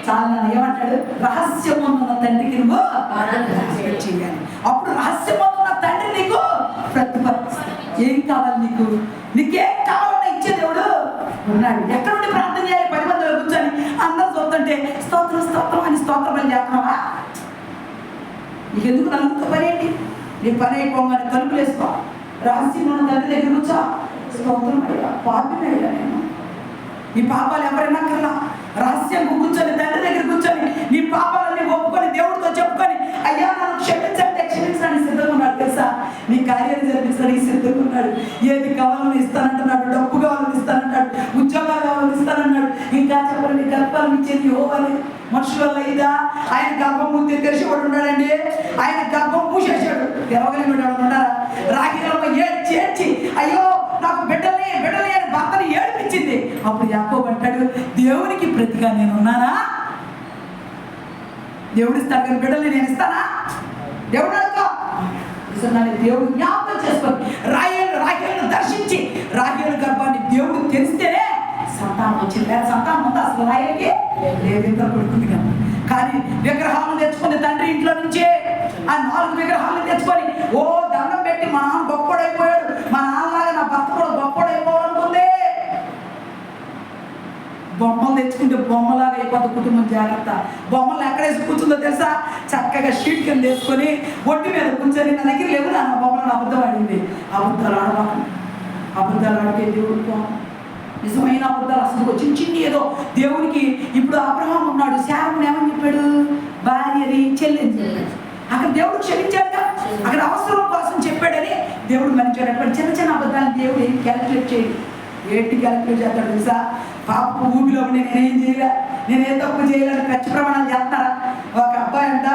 చాలా ఏమంటాడు? రహస్యమున్న తండ్రికి నువ్వు చేయాలి. అప్పుడు రహస్యమున్న తండ్రి నీకు ఏం కావాలి? నీకేం కావాలన్నా ఇచ్చే దేవుడు ఉన్నాడు. ఎక్కడ నుండి ప్రార్థన చేయాలి? 10 మందిలో కూర్చొని అందరూ చూస్తుంటే స్తోత్రం స్తోత్రం అని స్తోత్రం చేస్తున్నావా? నీకెందుకు? నలుగురితో పని ఏంటి? నీ పని అయిపోగానే తలుపులు వేసుకో. రహస్యం ఉన్న తండ్రి దగ్గర కూర్చో. స్తోత్రం అయ్యా, పాపినయ్యా నేను, నీ పాపాలు ఎవరైనా కల్లా రహస్యం కూర్చొని తండ్రి దగ్గర కూర్చొని నీ పాపాలని ఒప్పుకొని దేవుడితో చెప్పుకొని, అయ్యా నన్ను క్షమించండి, క్షమించడానికి సిద్ధంగా ఉన్నాడు తెలుసా? నీ కార్యాలు జరిపించడానికి సిద్ధంగా ఉన్నాడు. ఏది కావాలని ఇస్తానంటున్నాడు, డబ్బు కావాలని ఇస్తానంటాడు, ఉద్యోగాలు కావాలని ఇస్తానన్నాడు. ఇంకా చెప్పండి, గర్భాలు ఇచ్చేది యోగానే. మనుషుల వల్ల ఇదా? ఆయన గర్భం ముందు తెరిచేవాడు ఉన్నాడండి. ఆయన గర్భం మూసేసాడు, తెరవగలిగిన ఉన్నారా? రాగిరమ్మ ఏడ్చి అయ్యో నాకు బిడ్డల్ని అని భర్తని ఏడిపించింది. అప్పుడు యాకోబు అంటాడు, దేవునికి ప్రతిగా నేను ఉన్నానా? దేవుడు ఇస్తాడు కానీ బిడ్డల్ని నేను ఇస్తానా? దేవుడు అనుకో. దేవుడు జ్ఞాపకం చేసుకొని రాహేలును దర్శించి రాహేలు గర్భాన్ని దేవుడు తెలిస్తేనే సంతానం వచ్చింది. వేరే సంతానం ఉందా అసలు రాహేలుకి? లేదు, ఇద్దరు కొడుకుంది కదా. కానీ విగ్రహాలను తెచ్చుకుని తండ్రి ఇంట్లో నుంచే ఆ 4 విగ్రహాలను తెచ్చుకొని ఓ దండం పెట్టి మా నాన్న గొప్పడైపోయాడు, మా నాన్నలాగా నా భర్త కూడా గొప్పడైపోవాలనుకుంది. బొమ్మలు తెచ్చుకుంటే బొమ్మలాగా అయిపోతుంది కుటుంబం. జాగ్రత్త. బొమ్మలు ఎక్కడేసి కూర్చుందో తెలుసా? చక్కగా షీట్ కింద వేసుకొని ఒంటి మీద కూర్చొని నా దగ్గర లేవు నా బొమ్మలను అబద్ధం ఆడింది. అబద్ధాలు ఆడవాళ్ళు, అబద్ధాలు ఆడితే దేవుడు నిజమైన అబద్ధాలు అసలు చిన్ని ఏదో దేవునికి. ఇప్పుడు అబ్రహాం ఉన్నాడు, శారను ఏమని చెప్పాడు? భార్యని చెల్లించాడు. అక్కడ దేవుడు క్షమించాడుగా, అక్కడ అవసరం కోసం చెప్పాడని దేవుడు మనిషి. చిన్న అబద్ధాలు దేవుడు ఏం క్యాలిక్యులేట్ చేయడు. ఏంటి క్యాలిక్యులేట్ చేస్తాడు తెలుసా? పాప ఊపిలో ఉండి నేనేం చేయలే, నేనే తప్పు చేయలేని ఖర్చు ప్రమాణాలు చేస్తారా? ఒక అబ్బాయి అంట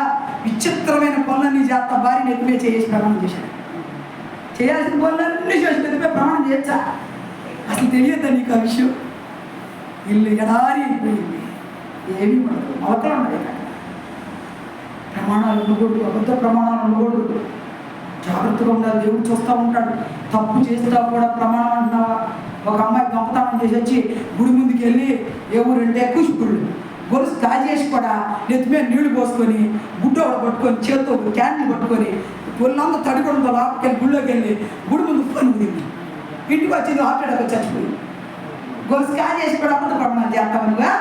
విచిత్రమైన పనులన్నీ చేస్తా భార్యని ఎత్తిపే చేసి ప్రమాణం చేశాడు. చేయాల్సిన పనులన్నీ చేసి ఎత్తిపే ప్రమాణం చేయొచ్చా? అసలు తెలియద్దా నీకు ఆ విషయం? ఇల్లు ఎడారి అయిపోయింది, ఏమీ ఉండదు, మొలకలు ఉన్నాయి. ప్రమాణాలు ఉండకూడదు, అబద్ధ ప్రమాణాలు ఉండకూడదు. జాగ్రత్తగా ఉండాలి. దేవుడు చూస్తూ ఉంటాడు. తప్పు చేస్తా కూడా ప్రమాణం అంటున్నావా? ఒక అమ్మాయి దొంగతనం చేసి వచ్చి గుడి ముందుకు వెళ్ళి ఏ ఊరంటే కూచిపూడి గొలుసు కాజేసి కూడా నెత్తి మీద నీళ్లు పోసుకొని గుడ్డ పట్టుకొని చేతితో క్యాన్లు పట్టుకొని ఒళ్ళంతా తడికొడంతో లోపలికి గుళ్ళోకి వెళ్ళి గుడి ముందు పని దిగింది. ఇంటికి వచ్చింది హార్ట్ అటాక్ వచ్చి చచ్చిపోయింది. గొలుసు కాజేసి కూడా అబద్ధ ప్రమాణాలు చేస్తావనుగా?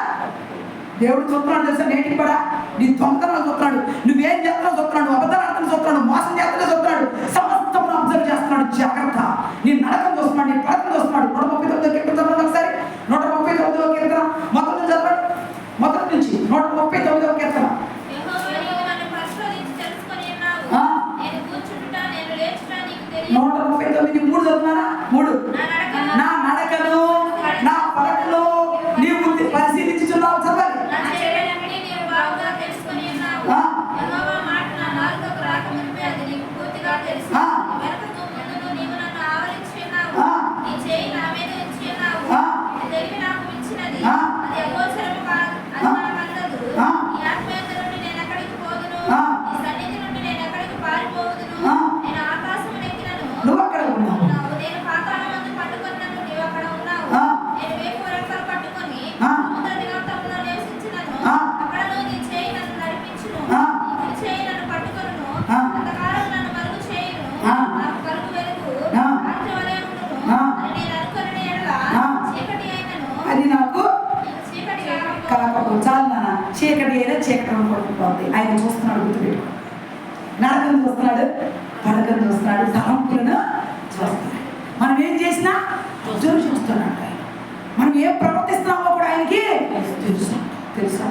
దేవుడు చూస్తున్నాడు తెలుసా? నేటికి కూడా నీ దొంగతనాలు చూస్తున్నాడు, నువ్వేం చేస్తున్నావు చూస్తున్నాడు, అబద్ధాలు ఆడుతున్నా చూస్తున్నాడు, మోసం చేస్తున్నా చూస్తున్నాడు, సమస్తం అబ్జర్వ్ చేస్తున్నాడు. జాగ్రత్త. నీ నడకం చూస్తున్నాడు, నీ ప్రకటన చూస్తున్నాడు. 139వ కీర్తన ఒకసారి 139వ కీర్తన మొదటి నుంచి చదవండి. మొదటి నుంచి 139వ కీర్తన. 139 3 చదువున్నారా? 3 నా నడకను నా పలకను నీవు పరిశీలించుచున్నావు. చదవాలి. నువ్వు అక్కడ ఉన్నావు. అది నాకు చీకటి అయినా చీకటి పడుతుంది. ఆయన చూస్తున్నాడు, గుర్తుపెట్టుకో. నరకం చూస్తున్నాడు, పడకం చూస్తున్నాడు, తలంపులను చూస్తున్నాడు. మనం ఏం చేసినా చూస్తున్నాడు ఆయన. మనం ఏం ప్రవర్తిస్తున్నామో కూడా ఆయనకి తెలుసు.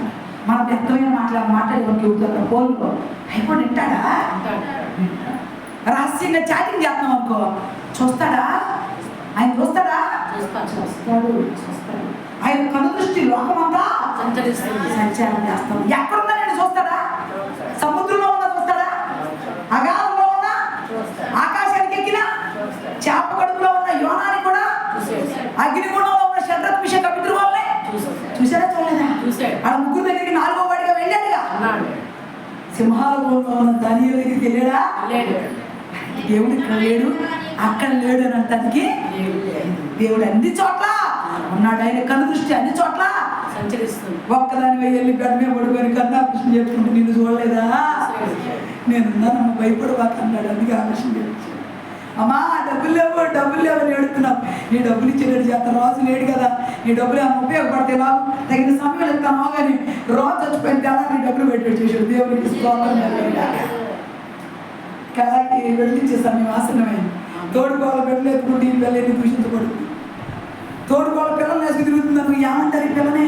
మనం వ్యక్తమైన మాట్లాడి చెబుతాడు ఫోన్లో అయిపోయి వింటాడా? రహస్యంగా చాటింగ్ చేస్తున్నాం అనుకో, చూస్తాడా? ఆయన చూస్తాడా? చూస్తాడు. ఆయన కను దృష్టి లోకమంతా సంచారం చేస్తాం. ఎక్కడున్నా నేను చూస్తాడా? సముద్రంలో ఉన్నా చూస్తాడా? అగాధంలో ఉన్నా, ఆకాశానికి ఎక్కినా, చేప కడుపులో ఉన్న యోనాని కూడా, అగ్నిగుండంలో ఉన్న షడ్రక్ మిషక్ అబేద్నెగోల్ని చూసాడా? చూడలేదా? ఆ ముగ్గురు దగ్గరికి 4వ వాడిగా వెళ్ళాడుగా. సింహాల గుహలో ఉన్న దానియేలు దగ్గరికి వెళ్ళాడా? దేవుడు ఇక్కడ లేడు, అక్కడ లేడు అని అంటానికి దేవుడు అన్ని చోట్ల ఉన్నాడు. ఆయన కను దృష్టి అన్ని చోట్ల సంచరిస్తుంది. ఒక్కదాని వెళ్ళి గడ్డ మీద పడుకొని కన్నాకృష్ణ చెప్పుకుంటే నిన్ను చూడలేదా? నేనున్నానమ్మ, భయపడవాక అన్నాడు. అందుకే ఆకర్షణ చెప్పించాడు. అమ్మా డబ్బులు లేవు అని అడుగుతున్నావు. నీ డబ్బులు ఇచ్చేటట్టు చేస్తా, రాజు లేడు కదా, నీ డబ్బులు ఏమైనా ఉపయోగపడితే లాభం, తగిన సమయం ఇస్తాను కానీ రోజు చచ్చిపోయిన కదా నీ డబ్బులు పెట్టేది చేసాడు. దేవుడికి కళకి వెళ్ళించే సమయం ఆసనమైంది. తోడుకోవాల పిల్లలు ఎప్పుడు ఈ పిల్లల్ని దూషించబడుతుంది. తోడుకోవాల పిల్లల్ని వేసుకు తిరుగుతున్నారు. ఏమంటారు? ఈ పిల్లనే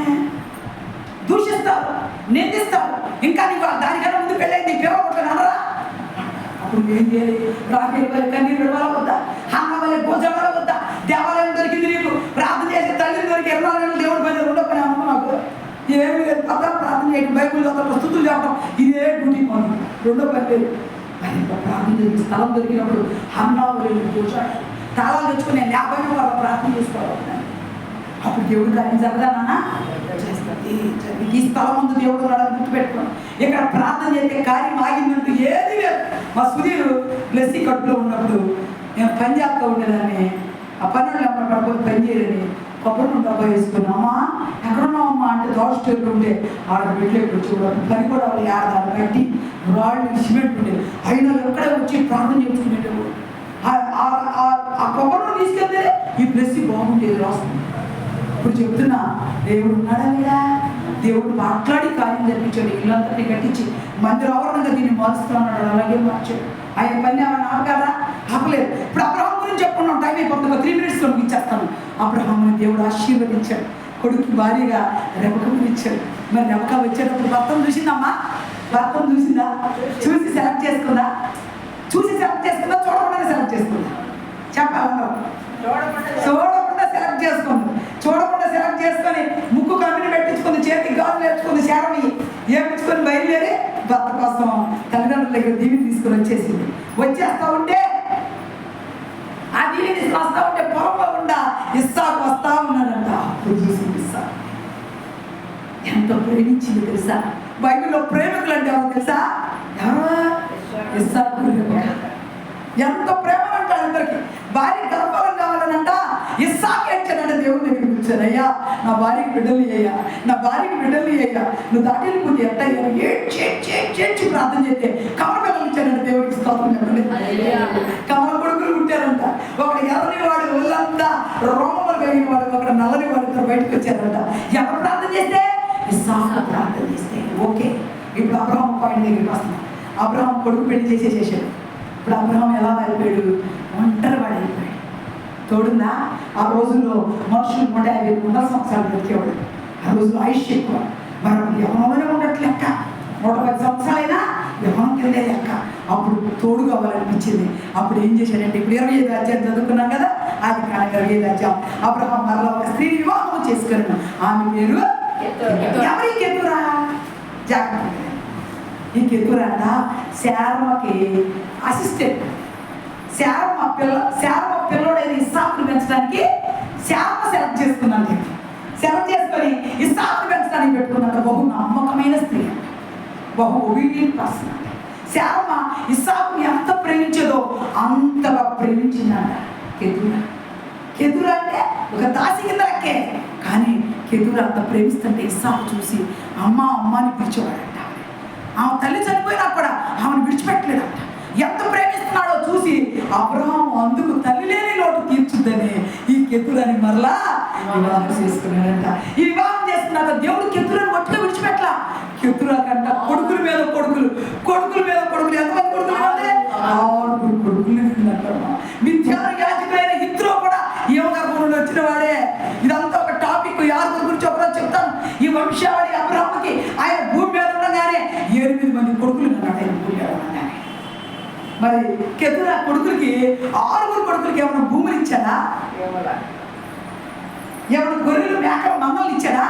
దూషిస్తారు, నిందిస్తారు. ఇంకా నీకు దానికన్నా ముందు పెళ్ళి నీ పిల్లలు కొట్టనరా? అప్పుడు ఏం చేయాలి? రాకేల్ వల్ల కన్నీరు వద్దా, హన్న వల్ల భోజనం వద్దా? దేవాలయం దొరికింది నీకు, ప్రార్థన చేసే తల్లిని దొరికి 24 గంటలు దేవుడి పైన రెండో పని అమ్మ నాకు ఏమి లేదు. ప్రార్థన చేయడం, బైబుల్ చదవడం, స్తుతులు చెప్పడం, ఇదే డ్యూటీ పని. రెండో పని లేదు. ప్రార్థన చేసి స్థలం దొరికినప్పుడు హన్నావలి కూర్చోాడు. తాళాలు తెచ్చుకుని 50 వాళ్ళ ప్రార్థన చేసుకోవాలి. అప్పుడు దేవుడు దాన్ని జరగాలన్నా చేస్తుంది. ఈ స్థలం ముందు దేవుడు రావడానికి గుర్తుపెట్టుకోండి. ఇక్కడ ప్రార్థన చేస్తే కార్యం ఆగిందంటూ ఏది లేదు. మా సుధీరు బ్లెస్సీ కట్టులో ఉన్నప్పుడు నేను పని చేస్తూ ఉండేదాన్ని. ఆ పనులు అమ్మ పడుకొని పని చేయలేని కొబ్బరి డబ్బా వేసుకున్నామా, ఎక్కడున్నామమ్మా అంటే దోష స్టోర్లు ఉండే ఆడ వెళ్ళేప్పుడు చూడాలి. పని కూడా వాళ్ళు 50 కట్టి రాళ్ళు సిమెంట్ ఉండేది. అయినా ఎక్కడే వచ్చి ప్రార్థన చేసుకునేటప్పుడు ఆ కొబ్బరిని తీసుకెళ్తే ఈ బ్లెస్సీ బాగుండేది రాస్తుంది. ఇప్పుడు చెప్తున్నా, దేవుడు ఉన్నాడా లేదా? దేవుడు మాట్లాడి కార్యం జరిపించాడు. ఇల్లంతటి కట్టించి మందిర ఆవరణంగా దీన్ని మారుస్తూ ఉన్నాడు. అలాగే మార్చాడు. ఆయన పని ఏమన్నా ఆపగలరా? ఆపలేదు. ఇప్పుడు అబ్రహాం గురించి చెప్పుకున్నాం. టైం అయిపోతుంది, 3 minutesలో ముగించేస్తాను. అబ్రహాముని దేవుడు ఆశీర్వదించాడు. కొడుకు భారీగా రెబకను ఇచ్చాడు. మరి రెబక వచ్చేటప్పుడు భర్తను చూసిందమ్మా? భర్తను చూసిందా? చూసి సెలెక్ట్ చేసుకుందా? చూడకుండా సెలెక్ట్ చేసుకుందా? చెప్పాలన్నారు. చూడకుండా సెలెక్ట్ చేసుకుంది. చూడకుండా సెలెక్ట్ చేసుకొని ముక్కు కంపెనీ పెట్టించుకుంది, చేతికి గాజులు వేసుకుంది, శారని ఏపించుకొని బయలుదేరి భర్త కోసం తల్లిదండ్రుల దగ్గర దీవిని తీసుకొని వచ్చేసింది. వచ్చేస్తా ఉంటే ఆ దీవిని తీసుకుని వస్తా ఉంటే పొలంలో ఉండా ఇస్సాకు వస్తా ఉన్నాడంట. అప్పుడు చూసింది ఇస్సాకు ఎంత ప్రేమించింది తెలుసా? బైబిల్లో ప్రేమికులు అంటే ఎవరు తెలుసా? ఎవరు? ఇస్సాకు. ఎంత ప్రేమ అంటాడు అందరికి. భార్య గర్భఫలం కావాలనంట ఇస్సాకు ఏడ్చాడంట. దేవుని దగ్గర కూర్చొని, అయ్యా నా భార్యకి బిడ్డలు అయ్యా, నా భార్యకి బిడ్డలు అయ్యా, నువ్వు దాటిపోతే ఎట్ట ఏడ్చి ప్రార్థన చేస్తే కమల పిల్లలు ఇచ్చాడంట. దేవుడికి స్తోత్రం చెప్పండి. కమల కొడుకులు పుట్టారంట. ఒకడు ఎర్రని వాడు ఒళ్ళంతా రోమలు కలిగిన వాడు, ఒకడు నల్లని వాడు బయటకు వచ్చారంట. ఎవరు ప్రార్థన చేస్తే? ఇస్సాకు ప్రార్థన చేస్తే. ఓకే, ఇప్పుడు అబ్రహాం పాయింట్ దగ్గరికి వస్తున్నాం. అబ్రహాం కొడుకు పెళ్లి చేసేసాడు. ఇప్పుడు అబ్రహాం ఎలా అయిపోయాడు? ఒంటరి వాడు అయిపోయాడు. తోడుందా? ఆ రోజుల్లో మనుషులు 150 సంవత్సరాలు బ్రతికేవాడు. ఆ రోజుల్లో ఆయుష్ ఎక్కువ. మనం యవనంలోనే ఉండట్లు లెక్క. 110 సంవత్సరాలైనా యవనం కిందే లెక్క. అప్పుడు తోడు కావాలనిపించింది. అప్పుడు ఏం చేశాడంటే, ఇప్పుడు 25వ అధ్యాయం చదువుకున్నాం కదా, అది కానీ 25వ అధ్యాయం. అబ్రహాం మరలా ఒక స్త్రీ వివాహం చేసుకున్నాడు. ఆమె పేరు ఎవరి? కెతురా. జాగ్రత్త. ఈ కెతురా అంట శారమకి అసిస్టెంట్. శారమ పిల్లడైన ఇస్సాకును పెంచడానికి శారమ సెలెక్ట్ చేసుకున్నాను. సెలెక్ట్ చేసుకొని ఇస్సాకును పెంచడానికి పెట్టుకున్నాక బహు నమ్మకమైన స్త్రీ, బహు ఒబీడియంట్ పర్సన్. శారమ ఇస్సాకుని ఎంత ప్రేమించేదో అంతగా ప్రేమించిందంట కెతురా అంటే ఒక దాసి కింద లెక్కే. కానీ కెతురా అంత ప్రేమిస్తుంటే ఇస్సాకు చూసి అమ్మాని పిలిచేవాడంట. ఆమె తల్లి చనిపోయినా కూడా ఆమెను విడిచిపెట్టలేదంట. ఎంత ప్రేమిస్తున్నాడో చూసి అబ్రహాం అందుకు తల్లి లేని లోటు తీర్చుద్దని ఈ కెతురాని మరలా వివాహం చేసుకున్నాడంట. ఈ వివాహం చేసుకున్నాక దేవుడు కెతురాని ఒట్టిగా విడిచిపెట్టలా. కెతురా కంట కొడుకుల మీద కొడుకులు, కొడుకుల మీద కొడుకులు. ఎంతమంది కొడుకులు కావాలి? 6 కొడుకులు అంటారమ్మా. మిథ్యాను యాజకుడైన హిత్రో కూడా యోగం నుండి వచ్చిన వాడే. ఇదంతా ఒక టాపిక్, 6 గురించి ఒకరోజు చెప్తాను. ఈ వంశావళి అబ్రాహాముకి ఆయన భూమి మీద ఉండగానే 8 మంది కొడుకులు అన్నాడు. ఆయన భూమి మీద ఉండగానే మరి కెతురా కొడుకులకి 6 కొడుకులకి ఏమైనా భూములు ఇచ్చాడా? ఎవరు గొర్రెలు మేకలు మందలు ఇచ్చాడా?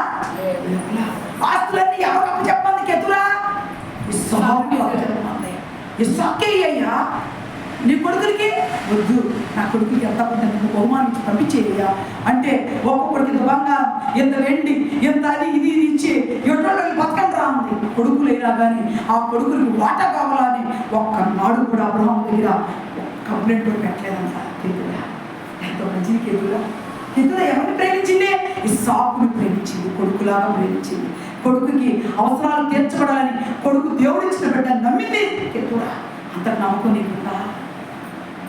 ఆస్తులన్నీ ఎవరు చెప్పండి? కెతురా ఇస్సాకే అయ్యా. నీ కొడుకులకి వద్దు, నా కొడుకులకి ఎంత బహుమానించి పంపించేయ్యా అంటే ఒక్కొక్కడికి ఇంత బంగారం, ఇంత వెండి, ఇంత అది ఇది ఇచ్చి ఎటువంటి బతకండి రా ఉంది. కొడుకులైనా కానీ ఆ కొడుకులకి వాటా కావాలని ఒక్కనాడు కూడా అబ్రహాము దగ్గర కంప్లైంట్ పెట్టలేదంట. కెతురా ఎంతో మంచిది. కెతురా ఎవరిని ప్రేమించింది? ఇస్సాకుని ప్రేమించింది, కొడుకులాగా ప్రేమించింది. కొడుకుకి అవసరాలు తీర్చబడాలని కొడుకు దేవుడిచ్చిన బిడ్డ నమ్మింది కెతురా. అంత నమ్మకం నీకుందా?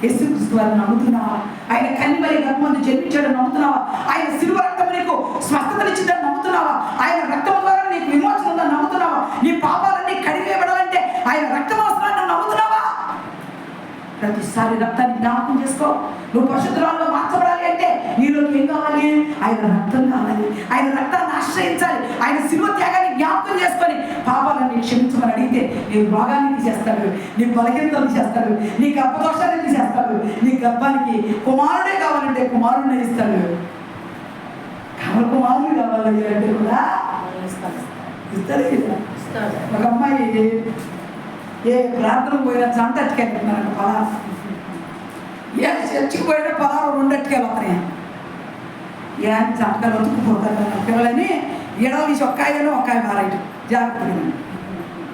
యేసుక్రీస్తు వారిని నమ్ముతున్నావా? ఆయన కన్యమరి గర్భమందు జన్మించాడని నమ్ముతున్నావా? ఆయన శిలువ రక్తం నీకు స్వస్థతనిచ్చిందని నమ్ముతున్నావా? ఆయన రక్తం ద్వారా నీకు విమోచన ఉందని నమ్ముతున్నావా? నీ పాపాలన్నీ కడిగివేయబడాలంటే ఆయన రక్తం అవసరాన్ని నమ్ముతున్నావా? ప్రతిసారి రక్తాన్ని జ్ఞాపకం చేసుకో. నువ్వు పరిశుద్ధురాల్లో మార్చబడాలి అంటే నీలోకి ఏం కావాలి? ఆయన రక్తం కావాలి. ఆయన రక్తాన్ని ఆశ్రయించాలి. ఆయన శిలువ త్యాగాన్ని జ్ఞాపకం చేసుకొని పాపాలన్నీ క్షమించమని అడిగితే నీ రోగాన్ని తీసేస్తాడు, నీ బలహీనతలు చేస్తాడు, నీ గర్భదోషాన్ని తీసేస్తాడు. నీ గర్భానికి కుమారుడే కావాలంటే కుమారుడిని ఇస్తాడు. కుమారుడు కావాలి అంటే కూడా ఇస్తాడు. ఒక అమ్మాయి ఏ ప్రార్థన పోయినా జంట అట్టుకెళ్తున్నారంట. పలారు ఏ చర్చికి పోయినా పలారు 2 అట్టుకెళ్ళి వస్తున్నాయి. ఏ జంటకాయలు వతుకుపోతారు పిల్లలని ఎడవ తీసి ఒక్కాయని ఒక్కాయ బారాయి జాగ్రత్తగా.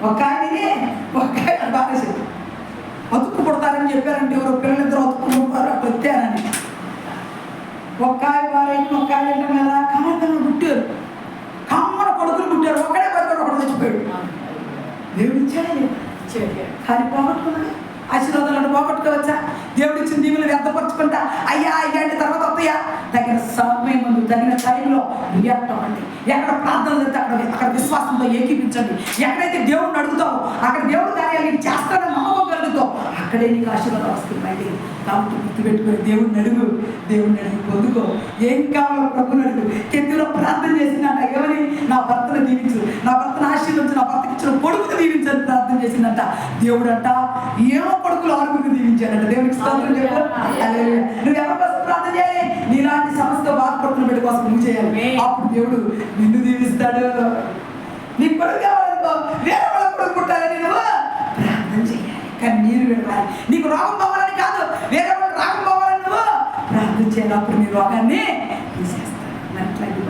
ఒక్కాయని ఒక్కాయ బారేసారు. అతుక్కు పుడతారని చెప్పారంటే ఎవరో పిల్లలిద్దరు అతుక్కుపోతారు అట్లా వచ్చారని. ఒక్కాయ బారాయి ఒక్కాయ కదా కమ్మకన్నా పుట్టారు. కమ్మన కొడుకులు పుట్టారు. ఒక్కడే పట్టుకొని ఒకటి చచ్చిపోయాడు. దేవుడు ఇచ్చాడే కానీ పోగొట్టుకున్నాడు. ఆశీర్వాదాలను పోగొట్టుకోవచ్చా? దేవుడు ఇచ్చిన దీవులు వ్యర్థపరచుకుంటా అయ్యా అయ్యా అంటే తర్వాత వస్తాయా? తగిన సమయం ముందు తగిన టైంలో రియాక్ట్ అవ్వండి. ఎక్కడ ప్రార్థన చేస్తే అక్కడ విశ్వాసంతో ఏకీపించండి. ఎక్కడైతే దేవుడిని అడుగుతావో అక్కడ దేవుడు కార్యాలు చేస్తాడని నమ్మకం కలుగుతావు. అక్కడే నీకు ఆశీర్వాదం వస్తుంది. కాబట్టి గుర్తుపెట్టుకొని దేవుడిని అడుగు పొందుకో. ఏం కావాలో ప్రభుని అడుగు. కెతురా ప్రార్థన చేసిందంట. ఎవరి? నా భర్తను దీవించు, నా భర్తను ఆశీర్వదించు, నా భర్తకి ఇచ్చిన కొడుకుని దీవించని ప్రార్థన చేసిందంట. దేవుడు అంట ఏమో కొడుకులు 6 దీవించాడంట. దేవుడికి స్తోత్రం చెప్పు. నువ్వు ఎవరి కోసం ప్రార్థన చేయాలి? నీలాంటి సమస్య బాధపడుతున్న బిడ్డ కోసం నువ్వు చేయాలి. అప్పుడు దేవుడు నిన్ను దీవిస్తాడు. నీ కొడుకు కావాలనుకో, వేరే వాళ్ళ కొడుకు పుట్టాలని నువ్వు ప్రార్థన చేయాలి. కన్నీరు విడవాలి. నీకు రోగం పోవాలని కాదు, వేరే వాళ్ళు రోగం పోవాలని నువ్వు ప్రార్థన చేయాలి. అప్పుడు నీ రోగాన్ని తీసేస్తాడు. అట్లాంటి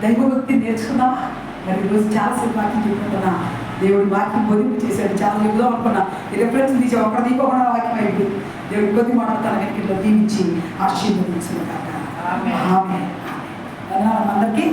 దైవభక్తి నేర్చుకున్నావా? మరి ఈరోజు చాలాసేపు వాక్యం చెప్పుకుంటున్నా. దేవుడి వాక్యం బోధింపు చేశాడు. చాలా చెబుదాం అనుకున్నా. ఈ రెఫరెన్స్ తీసి ఒకటి తీసుకోకుండా వాక్యం అయిపోయింది. దేవుడి కొద్ది మాట్లాడతాను కనుక ఇట్లా దీవించి ఆశీర్వదించిన కాక. ఆమె అందరికీ